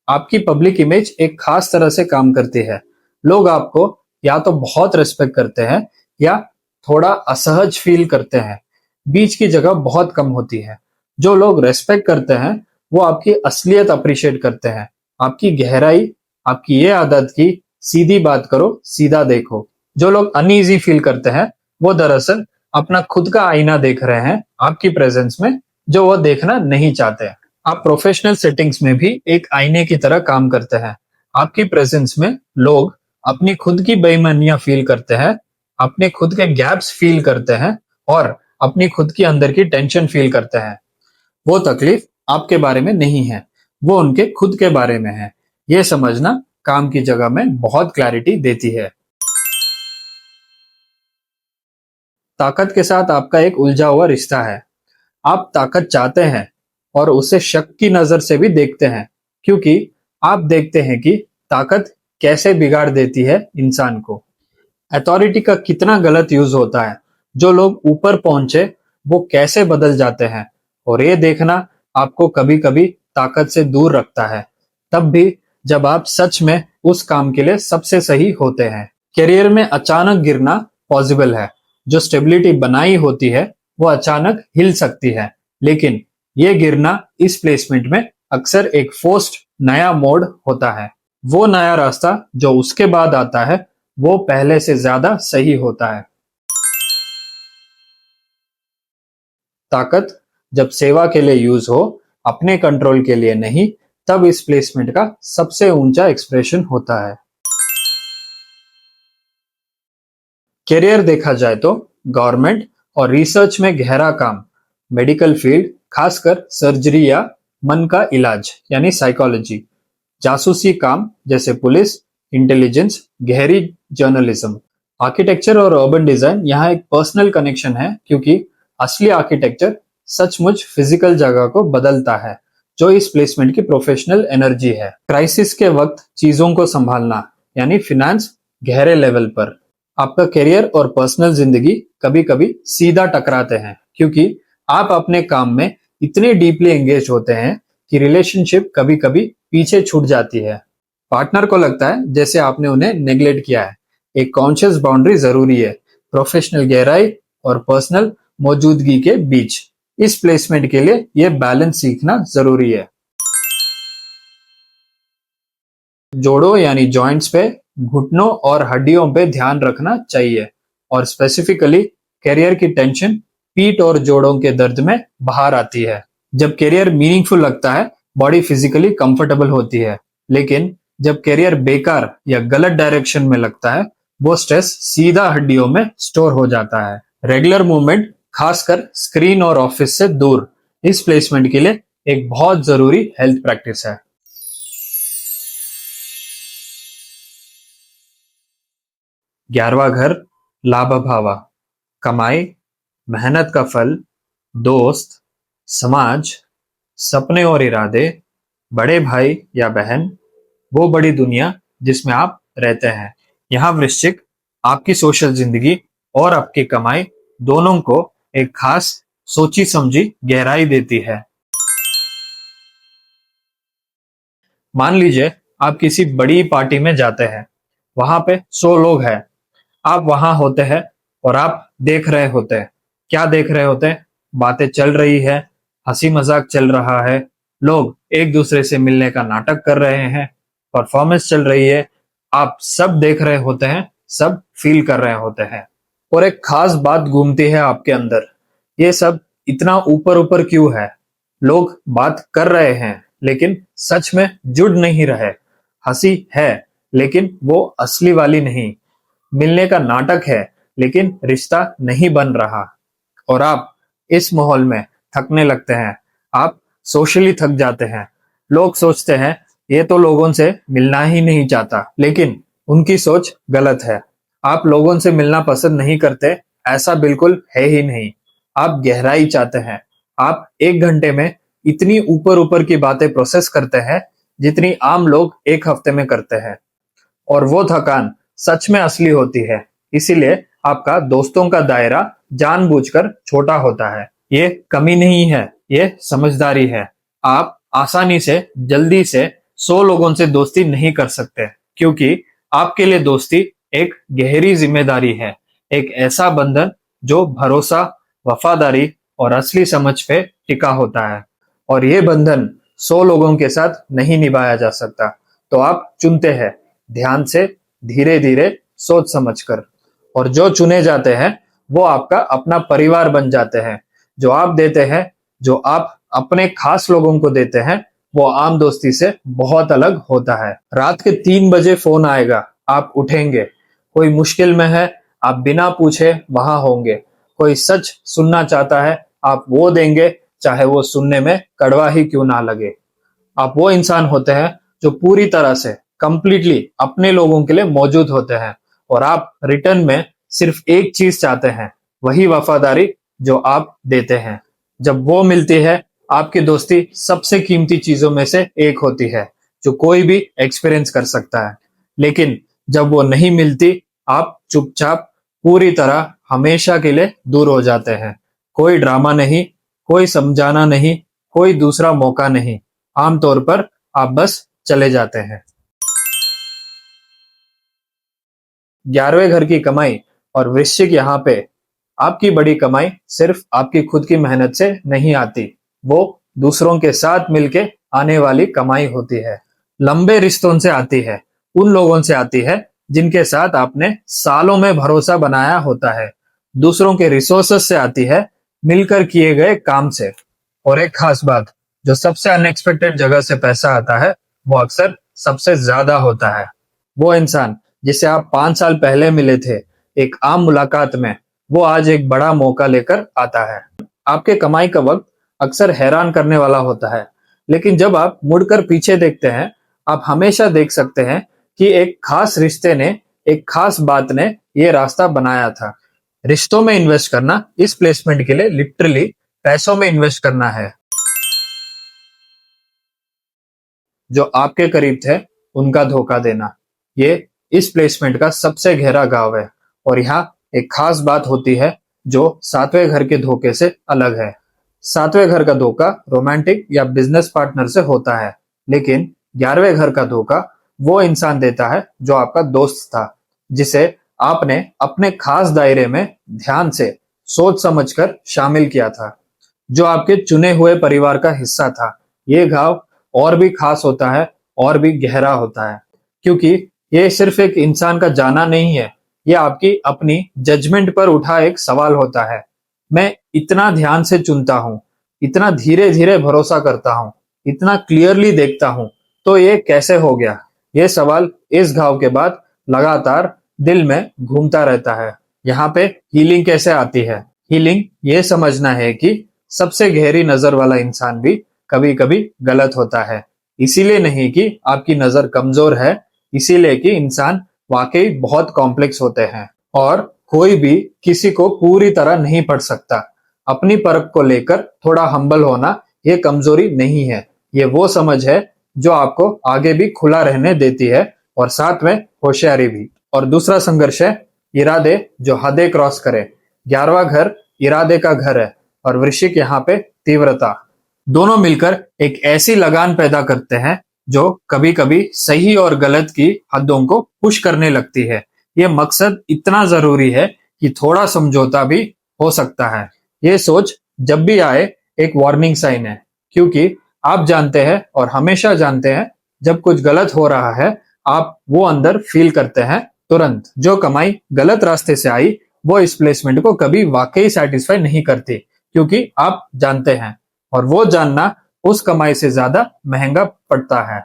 आपकी पब्लिक इमेज एक खास तरह से काम करती है। लोग आपको या तो बहुत रिस्पेक्ट करते हैं, या थोड़ा असहज फील करते हैं। बीच की जगह बहुत कम होती है। जो लोग रेस्पेक्ट करते हैं, वो आपकी असलियत अप्रिशिएट करते हैं, आपकी गहराई, आपकी ये आदत की सीधी बात करो, सीधा देखो। जो लोग अनईजी फील करते हैं, वो दरअसल अपना खुद का आईना देख रहे हैं आपकी प्रेजेंस में, जो वो देखना नहीं चाहते। आप प्रोफेशनल सेटिंग्स में भी एक आईने की तरह काम करते हैं। आपकी प्रेजेंस में लोग अपनी खुद की बेईमानियां फील करते हैं, अपने खुद के गैप्स फील करते हैं, और अपनी खुद की अंदर की टेंशन फील करते हैं। वो तकलीफ आपके बारे में नहीं है, वो उनके खुद के बारे में है। ये समझना काम की जगह में बहुत क्लैरिटी देती है। ताकत के साथ आपका एक उलझा हुआ रिश्ता है। आप ताकत चाहते हैं, और उसे शक की नजर से भी देखते हैं, क्योंकि आप देखते हैं कि ताकत कैसे बिगाड़ देती है इंसान को। अथॉरिटी का कितना गलत यूज होता है, जो लोग ऊपर पहुंचे वो कैसे बदल जाते हैं, और ये देखना आपको कभी कभी ताकत से दूर रखता है, तब भी जब आप सच में उस काम के लिए सबसे सही होते हैं। करियर में अचानक गिरना पॉसिबल है। जो स्टेबिलिटी बनाई होती है वो अचानक हिल सकती है, लेकिन ये गिरना इस प्लेसमेंट में अक्सर एक फोर्स्ड नया मोड होता है। वो नया रास्ता जो उसके बाद आता है, वो पहले से ज्यादा सही होता है। ताकत जब सेवा के लिए यूज हो, अपने कंट्रोल के लिए नहीं, तब इस प्लेसमेंट का सबसे ऊंचा एक्सप्रेशन होता है। करियर देखा जाए तो गवर्नमेंट और रिसर्च में गहरा काम, मेडिकल फील्ड खासकर सर्जरी या मन का इलाज यानी साइकोलॉजी, जासूसी काम जैसे पुलिस, इंटेलिजेंस, गहरी जर्नलिज्म, आर्किटेक्चर और अर्बन डिजाइन यहाँ एक पर्सनल कनेक्शन है, क्योंकि असली आर्किटेक्चर सचमुच फिजिकल जगह को बदलता है, जो इस प्लेसमेंट की प्रोफेशनल एनर्जी है। क्राइसिस के वक्त चीजों को संभालना यानी फिनेंस गहरे लेवल पर। आपका करियर और पर्सनल जिंदगी कभी कभी सीधा टकराते हैं, क्योंकि आप अपने काम में इतने डीपली एंगेज होते हैं कि रिलेशनशिप कभी कभी पीछे छूट जाती है। पार्टनर को लगता है जैसे आपने उन्हें नेग्लेक्ट किया है। एक कॉन्शियस बाउंड्री जरूरी है, प्रोफेशनल गहराई और पर्सनल मौजूदगी के बीच। इस प्लेसमेंट के लिए ये बैलेंस सीखना जरूरी है। जोड़ों यानी जॉइंट्स पे, घुटनों और हड्डियों पे ध्यान रखना चाहिए और स्पेसिफिकली करियर की टेंशन पीठ और जोड़ों के दर्द में बाहर आती है। जब करियर मीनिंगफुल लगता है, बॉडी फिजिकली कंफर्टेबल होती है, लेकिन जब करियर बेकार या गलत डायरेक्शन में लगता है, वो स्ट्रेस सीधा हड्डियों में स्टोर हो जाता है। रेगुलर मूवमेंट, खासकर स्क्रीन और ऑफिस से दूर, इस प्लेसमेंट के लिए एक बहुत जरूरी हेल्थ प्रैक्टिस है। 11वां घर लाभा भावा, कमाई, मेहनत का फल, दोस्त, समाज, सपने और इरादे, बड़े भाई या बहन, वो बड़ी दुनिया जिसमें आप रहते हैं। यहाँ वृश्चिक आपकी सोशल जिंदगी और आपकी कमाई दोनों को एक खास सोची समझी गहराई देती है। मान लीजिए आप किसी बड़ी पार्टी में जाते हैं, वहां पे 100 लोग हैं, आप वहां होते हैं और आप देख रहे होते हैं। क्या देख रहे होते हैं? बातें चल रही है, हंसी मजाक चल रहा है, लोग एक दूसरे से मिलने का नाटक कर रहे हैं, परफॉर्मेंस चल रही है, आप सब देख रहे होते हैं, सब फील कर रहे होते हैं। और एक खास बात घूमती है आपके अंदर, ये सब इतना ऊपर ऊपर क्यों है? लोग बात कर रहे हैं लेकिन सच में जुड़ नहीं रहे, हंसी है लेकिन वो असली वाली नहीं, मिलने का नाटक है लेकिन रिश्ता नहीं बन रहा। और आप इस माहौल में थकने लगते हैं, आप सोशली थक जाते हैं। लोग सोचते हैं ये तो लोगों से मिलना ही नहीं चाहता, लेकिन उनकी सोच गलत है। आप लोगों से मिलना पसंद नहीं करते, ऐसा बिल्कुल है ही नहीं। आप गहराई चाहते हैं। आप 1 घंटे में इतनी ऊपर ऊपर की बातें प्रोसेस करते हैं जितनी आम लोग 1 हफ्ते में करते हैं। और वो थकान सच में असली होती है। इसीलिए आपका दोस्तों का दायरा जानबूझकर छोटा होता है। ये कमी नहीं है, ये समझदारी है। आप आसानी से जल्दी से 100 लोगों से दोस्ती नहीं कर सकते, क्योंकि आपके लिए दोस्ती एक गहरी जिम्मेदारी है, एक ऐसा बंधन जो भरोसा, वफादारी और असली समझ पे टिका होता है। और ये बंधन 100 लोगों के साथ नहीं निभाया जा सकता। तो आप चुनते हैं, ध्यान से, धीरे धीरे, सोच समझकर। और जो चुने जाते हैं वो आपका अपना परिवार बन जाते हैं। जो आप देते हैं, जो आप अपने खास लोगों को देते हैं, वो आम दोस्ती से बहुत अलग होता है। रात के 3 बजे फोन आएगा, आप उठेंगे। कोई मुश्किल में है, आप बिना पूछे वहां होंगे। कोई सच सुनना चाहता है, आप वो देंगे, चाहे वो सुनने में कड़वा ही क्यों ना लगे। आप वो इंसान होते हैं जो पूरी तरह से कंप्लीटली अपने लोगों के लिए मौजूद होते हैं। और आप रिटर्न में सिर्फ एक चीज चाहते हैं, वही वफादारी जो आप देते हैं। जब वो मिलती है, आपकी दोस्ती सबसे कीमती चीजों में से एक होती है जो कोई भी एक्सपीरियंस कर सकता है। लेकिन जब वो नहीं मिलती, आप चुपचाप पूरी तरह हमेशा के लिए दूर हो जाते हैं। कोई ड्रामा नहीं, कोई समझाना नहीं, कोई दूसरा मौका नहीं। आमतौर पर आप बस चले जाते हैं। 11वें घर की कमाई और वृश्चिक यहाँ पे, आपकी बड़ी कमाई सिर्फ आपकी खुद की मेहनत से नहीं आती, वो दूसरों के साथ मिलके आने वाली कमाई होती है। लंबे रिश्तों से आती है, उन लोगों से आती है जिनके साथ आपने सालों में भरोसा बनाया होता है। दूसरों के रिसोर्सेस से आती है, मिलकर किए गए काम से। और एक खास बात, जो सबसे अनएक्सपेक्टेड जगह से पैसा आता है, वो अक्सर सबसे ज्यादा होता है। वो इंसान जिसे आप 5 साल पहले मिले थे एक आम मुलाकात में, वो आज एक बड़ा मौका लेकर आता है। आपके कमाई का वक्त अक्सर हैरान करने वाला होता है, लेकिन जब आप मुड़कर पीछे देखते हैं, आप हमेशा देख सकते हैं कि एक खास रिश्ते ने, एक खास बात ने ये रास्ता बनाया था। रिश्तों में इन्वेस्ट करना इस प्लेसमेंट के लिए लिटरली पैसों में इन्वेस्ट करना है। जो आपके करीब थे उनका धोखा देना, ये इस प्लेसमेंट का सबसे गहरा घाव है। और यहाँ एक खास बात होती है जो 7वें घर के धोखे से अलग है। 7वें घर का धोखा रोमांटिक या बिजनेस पार्टनर से होता है, लेकिन 11वें घर का धोखा वो इंसान देता है जो आपका दोस्त था, जिसे आपने अपने खास दायरे में ध्यान से सोच समझकर शामिल किया था, जो आपके चुने हुए परिवार का हिस्सा था। ये घाव और भी खास होता है और भी गहरा होता है, क्योंकि ये सिर्फ एक इंसान का जाना नहीं है, ये आपकी अपनी जजमेंट पर उठा एक सवाल होता है। मैं इतना ध्यान से चुनता हूँ, इतना धीरे धीरे भरोसा करता हूँ, इतना क्लियरली देखता हूँ, तो ये कैसे हो गया? ये सवाल इस घाव के बाद लगातार दिल में घूमता रहता है। यहाँ पे हीलिंग कैसे आती है? हीलिंग ये समझना है कि सबसे गहरी नजर वाला इंसान भी कभी कभी गलत होता है। इसीलिए नहीं कि आपकी नजर कमजोर है, इसीलिए कि इंसान वाकई बहुत कॉम्प्लेक्स होते हैं और कोई भी किसी को पूरी तरह नहीं पढ़ सकता। अपनी परख को लेकर थोड़ा हम्बल होना ये कमजोरी नहीं है, ये वो समझ है जो आपको आगे भी खुला रहने देती है और साथ में होशियारी भी। और दूसरा संघर्ष है इरादे जो हदें क्रॉस करे। 11वां घर इरादे का घर है और वृश्चिक यहाँ पे तीव्रता। दोनों मिलकर एक ऐसी लगान पैदा करते हैं जो कभी कभी सही और गलत की हदों को पुश करने लगती है। ये मकसद इतना जरूरी है कि थोड़ा समझौता भी हो सकता है। ये सोच जब भी आए एक वार्निंग साइन है, क्योंकि आप जानते हैं और हमेशा जानते हैं जब कुछ गलत हो रहा है, आप वो अंदर फील करते हैं तुरंत। जो कमाई गलत रास्ते से आई वो इस प्लेसमेंट को कभी वाकई सेटिस्फाई नहीं करती, क्योंकि आप जानते हैं और वो जानना उस कमाई से ज्यादा महंगा पड़ता है।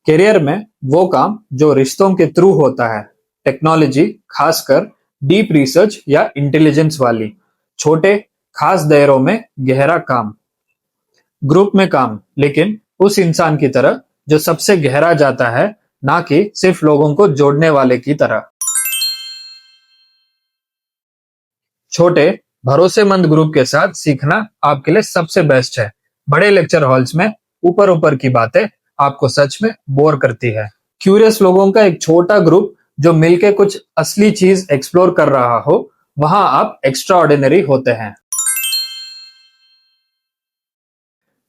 करियर में वो काम जो रिश्तों के थ्रू होता है, टेक्नोलॉजी, खासकर डीप रिसर्च या इंटेलिजेंस वाली, छोटे खास दायरों में गहरा काम, ग्रुप में काम, लेकिन उस इंसान की तरह जो सबसे गहरा जाता है, ना कि सिर्फ लोगों को जोड़ने वाले की तरह। छोटे भरोसेमंद ग्रुप के साथ सीखना आपके लिए सबसे बेस्ट है। बड़े लेक्चर हॉल्स में ऊपर ऊपर की बातें आपको सच में बोर करती है। क्यूरियस लोगों का एक छोटा ग्रुप जो मिलके कुछ असली चीज एक्सप्लोर कर रहा हो, वहां आप एक्स्ट्रा ऑर्डिनरी होते हैं।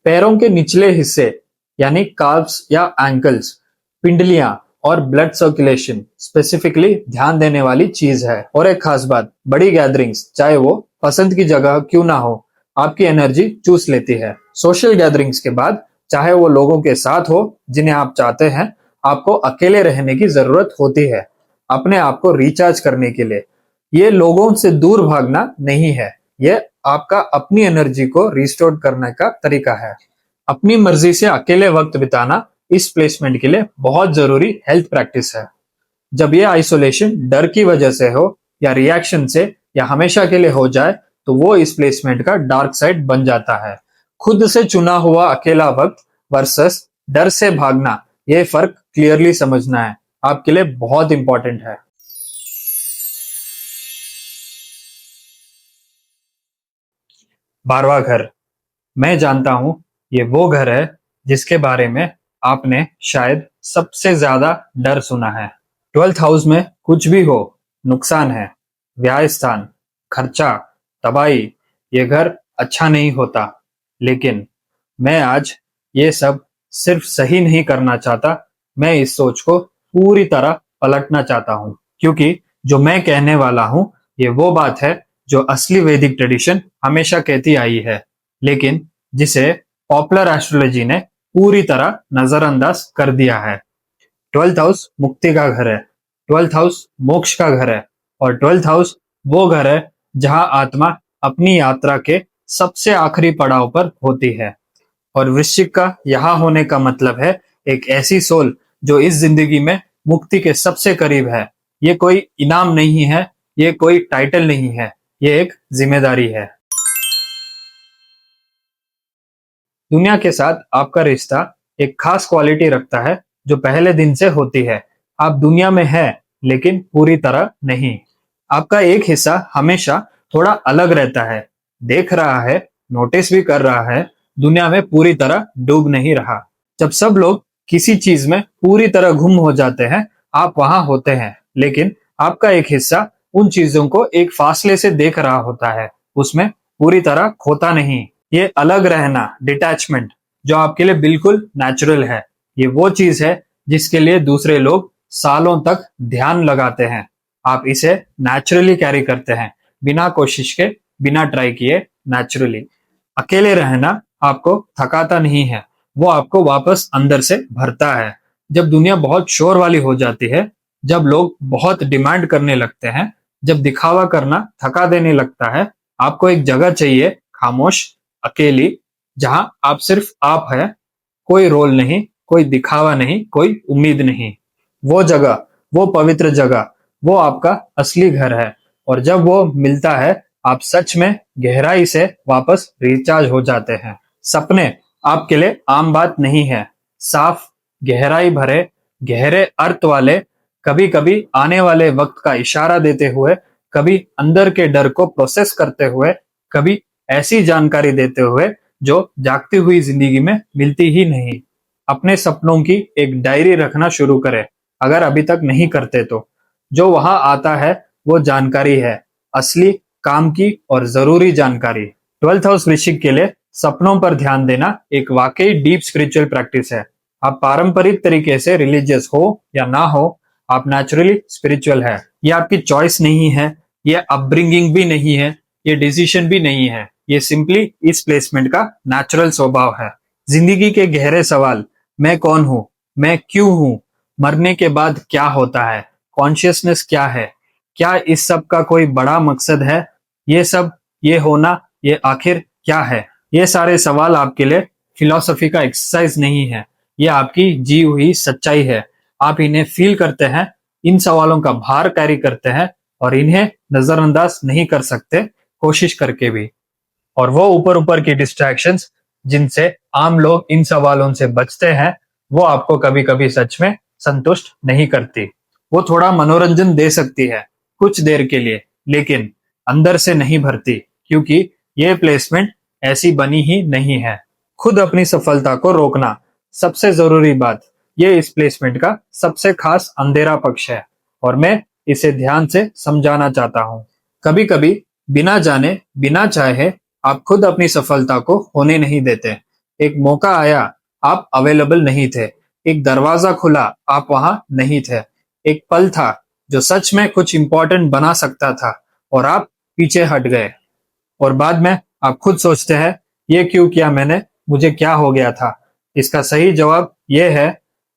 पैरों के निचले हिस्से यानी काल्व्स या एंकल्स, पिंडलियां और ब्लड सर्कुलेशन स्पेसिफिकली ध्यान देने वाली चीज है। और एक खास बात, बड़ी गैदरिंग्स चाहे वो पसंद की जगह क्यों ना हो, आपकी एनर्जी चूस लेती है। सोशल गैदरिंग्स के बाद चाहे वो लोगों के साथ हो जिन्हें आप चाहते हैं, आपको अकेले रहने की जरूरत होती है अपने आप को रिचार्ज करने के लिए। ये लोगों से दूर भागना नहीं है, ये आपका अपनी एनर्जी को रिस्टोर करने का तरीका है। अपनी मर्जी से अकेले वक्त बिताना इस प्लेसमेंट के लिए बहुत जरूरी हेल्थ प्रैक्टिस है। जब ये आइसोलेशन डर की वजह से हो या रिएक्शन से या हमेशा के लिए हो जाए, तो वो इस प्लेसमेंट का डार्क साइड बन जाता है। खुद से चुना हुआ अकेला वक्त वर्सेस डर से भागना, ये फर्क क्लियरली समझना है, आपके लिए बहुत इंपॉर्टेंट है। 12वां घर, मैं जानता हूं ये वो घर है जिसके बारे में आपने शायद सबसे ज्यादा डर सुना है। 12th हाउस में कुछ भी हो, नुकसान है, व्याय स्थान, खर्चा, तबाही, ये घर अच्छा नहीं होता। लेकिन मैं आज ये सब सिर्फ सही नहीं करना चाहता, मैं इस सोच को पूरी तरह पलटना चाहता हूं, क्योंकि जो मैं कहने वाला हूं ये वो बात है जो असली वैदिक ट्रेडिशन हमेशा कहती आई है, लेकिन जिसे पॉपुलर एस्ट्रोलॉजी ने पूरी तरह नजरअंदाज कर दिया है। 12th हाउस मुक्ति का घर है, 12th हाउस मोक्ष का घर है और 12th हाउस वो घर है जहां आत्मा अपनी यात्रा के सबसे आखिरी पड़ाव पर होती है। और वृश्चिक का यहाँ होने का मतलब है एक ऐसी सोल जो इस जिंदगी में मुक्ति के सबसे करीब है। ये कोई इनाम नहीं है, ये कोई टाइटल नहीं है, ये एक जिम्मेदारी है। दुनिया के साथ आपका रिश्ता एक खास क्वालिटी रखता है जो पहले दिन से होती है। आप दुनिया में हैं, लेकिन पूरी तरह नहीं। आपका एक हिस्सा हमेशा थोड़ा अलग रहता है, देख रहा है, नोटिस भी कर रहा है, दुनिया में पूरी तरह डूब नहीं रहा। जब सब लोग किसी चीज में पूरी तरह गुम हो जाते हैं, आप वहां होते हैं, लेकिन आपका एक हिस्सा उन चीजों को एक फासले से देख रहा होता है, उसमें पूरी तरह खोता नहीं। ये अलग रहना, डिटैचमेंट, जो आपके लिए बिल्कुल नेचुरल है, ये वो चीज है जिसके लिए दूसरे लोग सालों तक ध्यान लगाते हैं। आप इसे नेचुरली कैरी करते हैं, बिना कोशिश के, बिना ट्राई किए, नेचुरली। अकेले रहना आपको थकाता नहीं है, वो आपको वापस अंदर से भरता है। जब दुनिया बहुत शोर वाली हो जाती है, जब लोग बहुत डिमांड करने लगते हैं, जब दिखावा करना थका देने लगता है, आपको एक जगह चाहिए, खामोश, अकेली, जहां आप सिर्फ आप है, कोई रोल नहीं, कोई दिखावा नहीं, कोई उम्मीद नहीं। वो जगह, वो पवित्र जगह, वो आपका असली घर है। और जब वो मिलता है, आप सच में गहराई से वापस रिचार्ज हो जाते हैं। सपने आपके लिए आम बात नहीं है। साफ, गहराई भरे, गहरे अर्थ वाले, कभी कभी आने वाले वक्त का इशारा देते हुए, कभी अंदर के डर को प्रोसेस करते हुए, कभी ऐसी जानकारी देते हुए जो जागती हुई जिंदगी में मिलती ही नहीं। अपने सपनों की एक डायरी रखना शुरू करें, अगर अभी तक नहीं करते तो। जो वहां आता है वो जानकारी है, असली, काम की और जरूरी जानकारी। 12th हाउस वृश्चिक के लिए सपनों पर ध्यान देना एक वाकई डीप स्पिरिचुअल प्रैक्टिस है। आप पारंपरिक तरीके से रिलीजियस हो या ना हो, आप नेचुरली स्पिरिचुअल है। ये आपकी चॉइस नहीं है, ये अपब्रिंगिंग भी नहीं है, ये डिसीजन भी नहीं है, ये सिंपली इस प्लेसमेंट का नेचुरल स्वभाव है। जिंदगी के गहरे सवाल, मैं कौन हूं, मैं क्यों हूं, मरने के बाद क्या होता है, कॉन्शियसनेस क्या है, क्या इस सब का कोई बड़ा मकसद है, ये सब, ये होना, ये आखिर क्या है। ये सारे सवाल आपके लिए फिलॉसफी का एक्सरसाइज नहीं है, ये आपकी जी हुई सच्चाई है। आप इन्हें फील करते हैं, इन सवालों का भार कैरी करते हैं और इन्हें नजरअंदाज नहीं कर सकते, कोशिश करके भी। और वो ऊपर ऊपर की डिस्ट्रैक्शंस जिनसे आम लोग इन सवालों से बचते हैं, वो आपको कभी कभी सच में संतुष्ट नहीं करती। वो थोड़ा मनोरंजन दे सकती है कुछ देर के लिए, लेकिन अंदर से नहीं भरती, क्योंकि ये प्लेसमेंट ऐसी बनी ही नहीं है। खुद अपनी सफलता को रोकना सबसे जरूरी बात, ये इस प्लेसमेंट का सबसे खास अंधेरा पक्ष है और मैं इसे ध्यान से समझाना चाहता हूँ। कभी कभी बिना जाने, बिना चाहे आप खुद अपनी सफलता को होने नहीं देते। एक मौका आया, आप अवेलेबल नहीं थे। एक दरवाजा खुला, आप वहां नहीं थे। एक पल था जो सच में कुछ इंपॉर्टेंट बना सकता था और आप पीछे हट गए। और बाद में आप खुद सोचते हैं, ये क्यों किया मैंने, मुझे क्या हो गया था। इसका सही जवाब यह है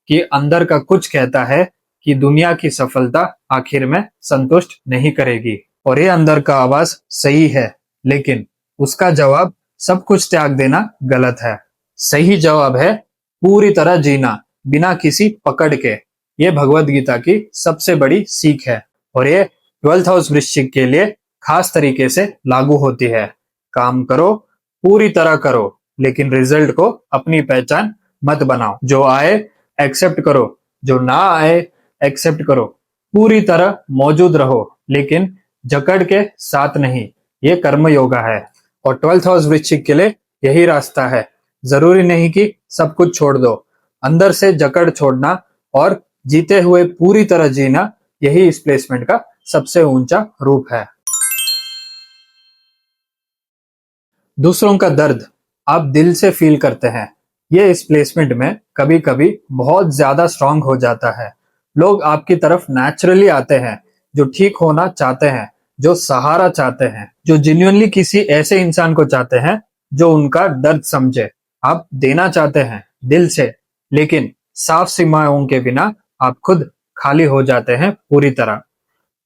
कि अंदर का कुछ कहता है कि दुनिया की सफलता आखिर में संतुष्ट नहीं करेगी। और ये अंदर का आवाज सही है, लेकिन उसका जवाब सब कुछ त्याग देना गलत है। सही जवाब है पूरी तरह जीना, बिना किसी पकड़ के। ये भगवत गीता की सबसे बड़ी सीख है और ये 12th हाउस वृश्चिक के लिए खास तरीके से लागू होती है। काम करो, पूरी तरह करो, लेकिन रिजल्ट को अपनी पहचान मत बनाओ। जो आए एक्सेप्ट करो, जो ना आए एक्सेप्ट करो। पूरी तरह मौजूद रहो, लेकिन जकड़ के साथ नहीं। ये कर्म योगा है और 12th हाउस वृश्चिक के लिए यही रास्ता है। जरूरी नहीं कि सब कुछ छोड़ दो, अंदर से जकड़ छोड़ना और जीते हुए पूरी तरह जीना, यही इस प्लेसमेंट का सबसे ऊंचा रूप है। दूसरों का दर्द आप दिल से फील करते हैं। ये इस प्लेसमेंट में कभी कभी बहुत ज्यादा स्ट्रांग हो जाता है। लोग आपकी तरफ नेचुरली आते हैं, जो ठीक होना चाहते हैं, जो सहारा चाहते हैं, जो जेन्युइनली किसी ऐसे इंसान को चाहते हैं जो उनका दर्द समझे। आप देना चाहते हैं दिल से, लेकिन साफ सीमाओं के बिना आप खुद खाली हो जाते हैं पूरी तरह।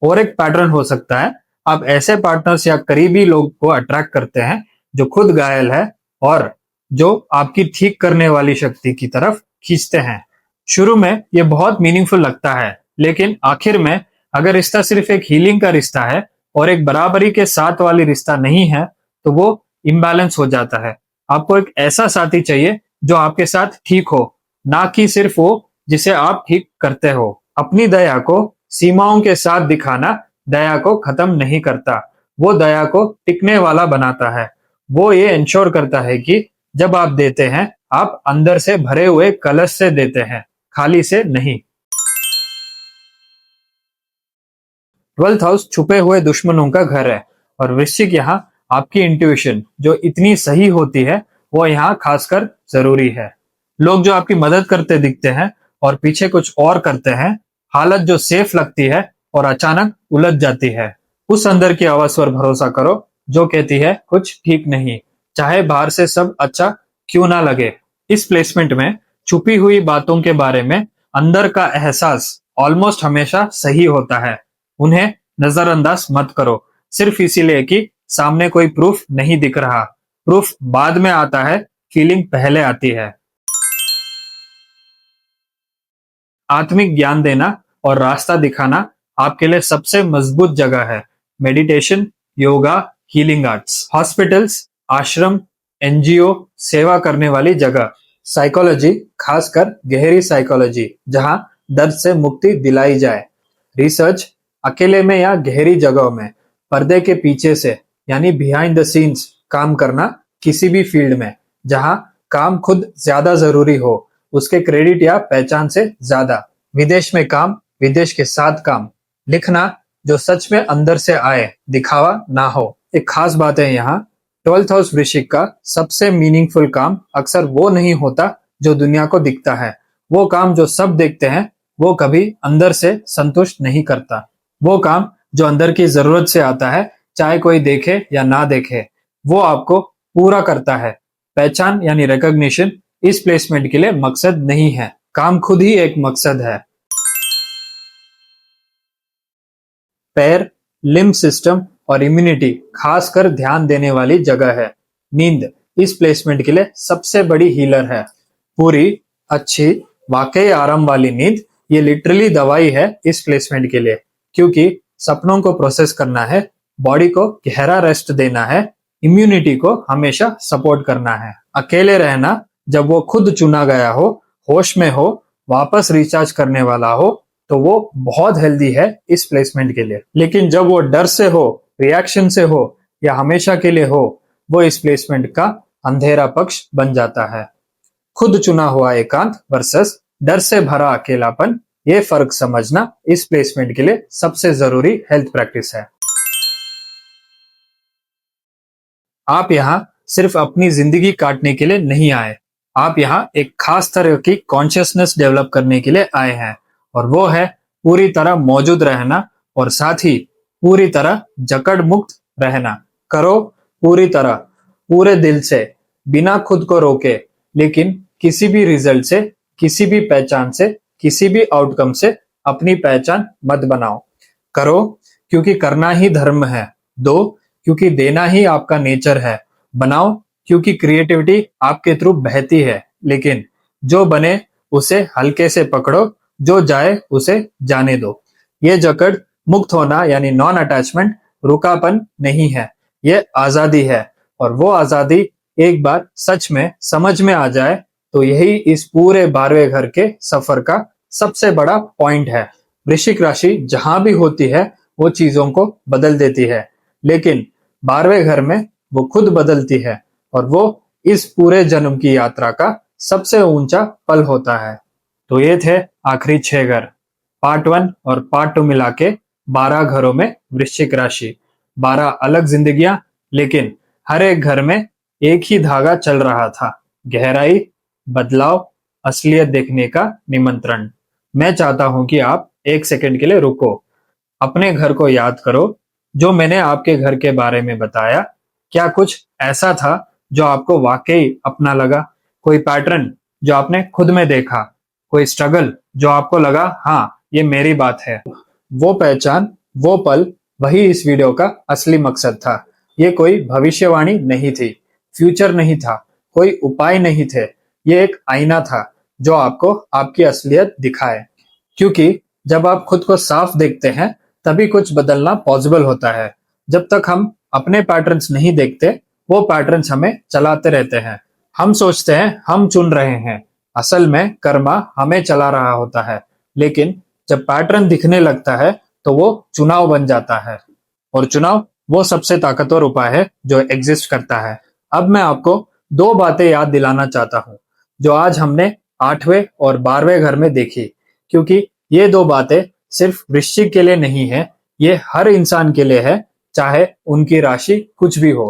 और एक पैटर्न हो सकता है, आप ऐसे पार्टनर्स या करीबी लोग को अट्रैक्ट करते हैं जो खुद घायल है और जो आपकी ठीक करने वाली शक्ति की तरफ खींचते हैं। शुरू में ये बहुत मीनिंगफुल लगता है, लेकिन आखिर में अगर रिश्ता सिर्फ एक हीलिंग का रिश्ता है और एक बराबरी के साथ वाली रिश्ता नहीं है, तो वो इम्बैलेंस हो जाता है। आपको एक ऐसा साथी चाहिए जो आपके साथ ठीक हो, ना कि सिर्फ वो जिसे आप ठीक करते हो। अपनी दया को सीमाओं के साथ दिखाना दया को खत्म नहीं करता, वो दया को टिकने वाला बनाता है। वो ये इंश्योर करता है कि जब आप देते हैं, आप अंदर से भरे हुए कलश से देते हैं, खाली से नहीं। 12th हाउस छुपे हुए दुश्मनों का घर है और वृश्चिक यहाँ आपकी इंट्यूशन जो इतनी सही होती है, वो यहाँ खासकर जरूरी है। लोग जो आपकी मदद करते दिखते हैं और पीछे कुछ और करते हैं, हालत जो सेफ लगती है और अचानक उलझ जाती है। उस अंदर की आवाज पर भरोसा करो जो कहती है कुछ ठीक नहीं, चाहे बाहर से सब अच्छा क्यों ना लगे। इस प्लेसमेंट में छुपी हुई बातों के बारे में अंदर का एहसास ऑलमोस्ट हमेशा सही होता है। उन्हें नजरअंदाज मत करो सिर्फ इसीलिए कि सामने कोई प्रूफ नहीं दिख रहा। प्रूफ बाद में आता है, फीलिंग पहले आती है। आत्मिक ज्ञान देना और रास्ता दिखाना आपके लिए सबसे मजबूत जगह है। Meditation, yoga, healing arts, hospitals, आश्रम, एनजीओ, सेवा करने वाली जगह, साइकोलॉजी, खासकर गहरी साइकोलॉजी जहां दर्द से मुक्ति दिलाई जाए, रिसर्च, अकेले में या गहरी जगहों में, पर्दे के पीछे से यानी बिहाइंड द सीन्स काम करना, किसी भी फील्ड में जहां काम खुद ज्यादा जरूरी हो उसके क्रेडिट या पहचान से ज्यादा, विदेश में काम, विदेश के साथ काम, लिखना जो सच में अंदर से आए, दिखावा ना हो। एक खास बात है यहाँ, 12th हाउस वृश्चिक का सबसे मीनिंगफुल काम अक्सर वो नहीं होता जो दुनिया को दिखता है। वो काम जो सब देखते हैं वो कभी अंदर से संतुष्ट नहीं करता। वो काम जो अंदर की जरूरत से आता है, चाहे कोई देखे या ना देखे, वो आपको पूरा करता है। पहचान यानी रिकॉग्निशन इस प्लेसमेंट के लिए मकसद नहीं है, काम खुद ही एक मकसद है। पैर, लिम्ब सिस्टम और इम्यूनिटी खासकर ध्यान देने वाली जगह है। नींद इस प्लेसमेंट के लिए सबसे बड़ी हीलर है। पूरी, अच्छी, वाकई आराम वाली नींद ये लिटरली दवाई है इस प्लेसमेंट के लिए, क्योंकि सपनों को प्रोसेस करना है, बॉडी को गहरा रेस्ट देना है, इम्यूनिटी को हमेशा सपोर्ट करना है। अकेले रहना जब वो खुद चुना गया हो, होश में हो, वापस रिचार्ज करने वाला हो, तो वो बहुत हेल्दी है इस प्लेसमेंट के लिए। लेकिन जब वो डर से हो, रिएक्शन से हो या हमेशा के लिए हो, वो इस प्लेसमेंट का अंधेरा पक्ष बन जाता है। खुद चुना हुआ एकांत वर्सेस डर से भरा अकेलापन, ये फर्क समझना इस प्लेसमेंट के लिए सबसे जरूरी हेल्थ प्रैक्टिस है। आप यहाँ सिर्फ अपनी जिंदगी काटने के लिए नहीं आए, आप यहाँ एक खास तरह की कॉन्शियसनेस डेवलप करने के लिए आए हैं, और वो है पूरी तरह मौजूद रहना और साथ ही पूरी तरह जकड़ मुक्त रहना। करो पूरी तरह, पूरे दिल से, बिना खुद को रोके, लेकिन किसी भी रिजल्ट से, किसी भी पहचान से, किसी भी आउटकम से अपनी पहचान मत बनाओ। करो क्योंकि करना ही धर्म है, दो क्योंकि देना ही आपका नेचर है, बनाओ क्योंकि क्रिएटिविटी आपके थ्रू बहती है। लेकिन जो बने उसे हल्के से पकड़ो, जो जाए उसे जाने दो। ये जकड़ मुक्त होना यानी नॉन अटैचमेंट रुकापन नहीं है, ये आजादी है। और वो आजादी एक बार सच में समझ में आ जाए तो यही इस पूरे 12वें घर के सफर का सबसे बड़ा पॉइंट है। वृश्चिक राशि जहां भी होती है वो चीजों को बदल देती है, लेकिन 12वें घर में वो खुद बदलती है, और वो इस पूरे जन्म की यात्रा का सबसे ऊंचा पल होता है। तो ये थे आखिरी 6 घर, पार्ट 1 और पार्ट 2 मिला के 12 घरों में वृश्चिक राशि, 12 अलग जिंदगियां, लेकिन हर एक घर में एक ही धागा चल रहा था, गहराई, बदलाव, असलियत देखने का निमंत्रण। मैं चाहता हूं कि आप एक सेकंड के लिए रुको, अपने घर को याद करो। जो मैंने आपके घर के बारे में बताया, क्या कुछ ऐसा था जो आपको वाकई अपना लगा? कोई पैटर्न जो आपने खुद में देखा, कोई स्ट्रगल जो आपको लगा हाँ ये मेरी बात है? वो पहचान, वो पल, वही इस वीडियो का असली मकसद था। ये कोई भविष्यवाणी नहीं थी, फ्यूचर नहीं था, कोई उपाय नहीं थे, ये एक आईना था जो आपको आपकी असलियत दिखाए। क्योंकि जब आप खुद को साफ देखते हैं तभी कुछ बदलना पॉसिबल होता है। जब तक हम अपने पैटर्न्स नहीं देखते, वो पैटर्न्स हमें चलाते रहते हैं। हम सोचते हैं हम चुन रहे हैं, असल में कर्मा हमें चला रहा होता है। लेकिन जब पैटर्न दिखने लगता है तो वो चुनाव बन जाता है, और चुनाव वो सबसे ताकतवर उपाय है जो एग्जिस्ट करता है। अब मैं आपको 2 बातें याद दिलाना चाहता हूँ जो आज हमने 8वें और 12वें घर में देखी, क्योंकि ये 2 बातें सिर्फ वृश्चिक के लिए नहीं है, ये हर इंसान के लिए है, चाहे उनकी राशि कुछ भी हो।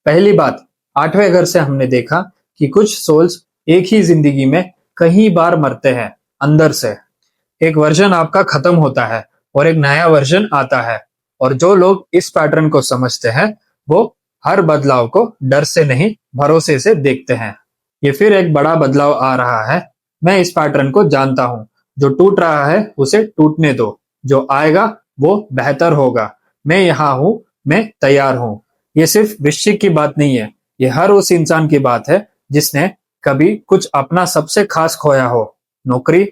पहली बात, 8वें घर से हमने देखा कि कुछ सोल्स एक ही जिंदगी में कई बार मरते हैं अंदर से। एक वर्जन आपका खत्म होता है और एक नया वर्जन आता है। और जो लोग इस पैटर्न को समझते हैं वो हर बदलाव को डर से नहीं भरोसे से देखते हैं। ये फिर एक बड़ा बदलाव आ रहा है। मैं इस पैटर्न को जानता हूँ। जो टूट रहा है उसे टूटने दो, जो आएगा वो बेहतर होगा। मैं यहाँ हूँ, मैं तैयार हूँ। ये सिर्फ वृश्चिक की बात नहीं है, ये हर उस इंसान की बात है जिसने कभी कुछ अपना सबसे खास खोया हो। नौकरी,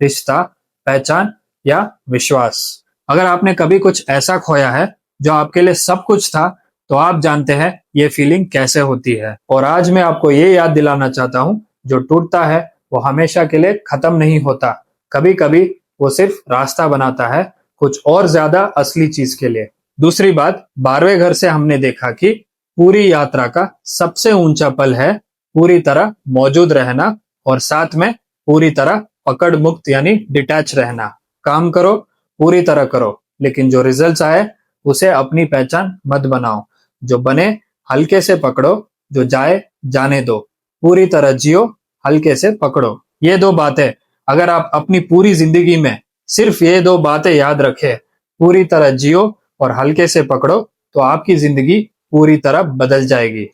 रिश्ता, पहचान या विश्वास। अगर आपने कभी कुछ ऐसा खोया है जो आपके लिए सब कुछ था, तो आप जानते हैं ये फीलिंग कैसे होती है। और आज मैं आपको ये याद दिलाना चाहता हूँ, जो टूटता है वो हमेशा के लिए खत्म नहीं होता। कभी कभी वो सिर्फ रास्ता बनाता है कुछ और ज्यादा असली चीज के लिए। दूसरी बात, 12वें घर से हमने देखा कि पूरी यात्रा का सबसे ऊंचा पल है पूरी तरह मौजूद रहना और साथ में पूरी तरह पकड़ मुक्त यानी डिटैच रहना। काम करो, पूरी तरह करो, लेकिन जो रिजल्ट्स आए उसे अपनी पहचान मत बनाओ। जो बने हल्के से पकड़ो, जो जाए जाने दो। पूरी तरह जियो, हल्के से पकड़ो। ये दो बातें अगर आप अपनी पूरी जिंदगी में सिर्फ ये दो बातें याद रखें, पूरी तरह जियो और हल्के से पकड़ो, तो आपकी जिंदगी पूरी तरह बदल जाएगी।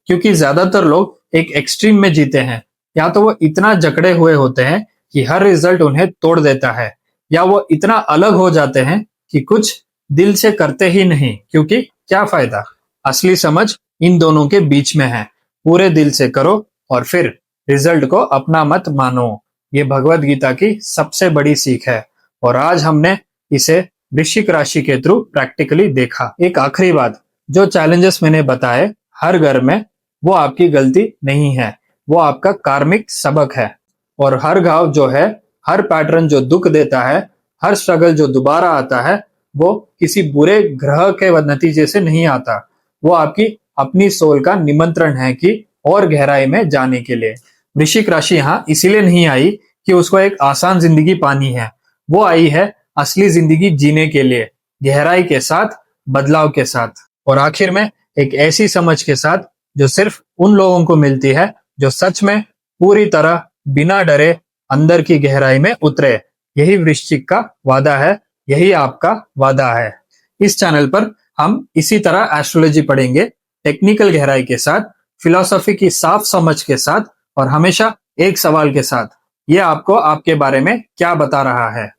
क्योंकि ज्यादातर लोग एक एक्सट्रीम में जीते हैं। या तो वो इतना जकड़े हुए होते हैं कि हर रिजल्ट उन्हें तोड़ देता है, या वो इतना अलग हो जाते हैं कि कुछ दिल से करते ही नहीं, क्योंकि क्या फायदा। असली समझ इन दोनों के बीच में है। पूरे दिल से करो और फिर रिजल्ट को अपना मत मानो। ये भगवत गीता की सबसे बड़ी सीख है और आज हमने इसे वृश्चिक राशि के थ्रू प्रैक्टिकली देखा। एक आखिरी बात, जो चैलेंजेस मैंने बताए हर घर में, वो आपकी गलती नहीं है, वो आपका कार्मिक सबक है। और हर घाव जो है, हर पैटर्न जो दुख देता है, हर स्ट्रगल जो दोबारा आता है, वो किसी बुरे ग्रह के नतीजे से नहीं आता। वो आपकी अपनी सोल का निमंत्रण है कि और गहराई में जाने के लिए। वृश्चिक राशि यहाँ इसीलिए नहीं आई कि उसको एक आसान जिंदगी पानी है। वो आई है असली जिंदगी जीने के लिए, गहराई के साथ, बदलाव के साथ और आखिर में एक ऐसी समझ के साथ जो सिर्फ उन लोगों को मिलती है जो सच में पूरी तरह बिना डरे अंदर की गहराई में उतरे। यही वृश्चिक का वादा है, यही आपका वादा है। इस चैनल पर हम इसी तरह एस्ट्रोलॉजी पढ़ेंगे, टेक्निकल गहराई के साथ, फिलॉसफी की साफ समझ के साथ और हमेशा एक सवाल के साथ, ये आपको आपके बारे में क्या बता रहा है।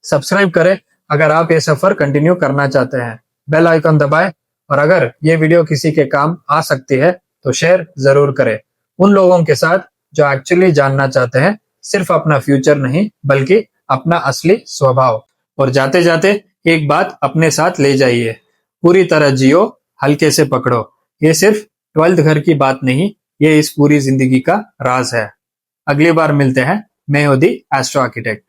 सब्सक्राइब करें अगर आप ये सफर कंटिन्यू करना चाहते हैं। बेल आइकन दबाएं और अगर ये वीडियो किसी के काम आ सकती है तो शेयर जरूर करें उन लोगों के साथ जो एक्चुअली जानना चाहते हैं सिर्फ अपना फ्यूचर नहीं बल्कि अपना असली स्वभाव। और जाते जाते एक बात अपने साथ ले जाइए, पूरी तरह जियो, हल्के से पकड़ो। ये सिर्फ 12th घर की बात नहीं, ये इस पूरी जिंदगी का राज है। अगली बार मिलते हैं। मैं हूं दी एस्ट्रो आर्किटेक्ट।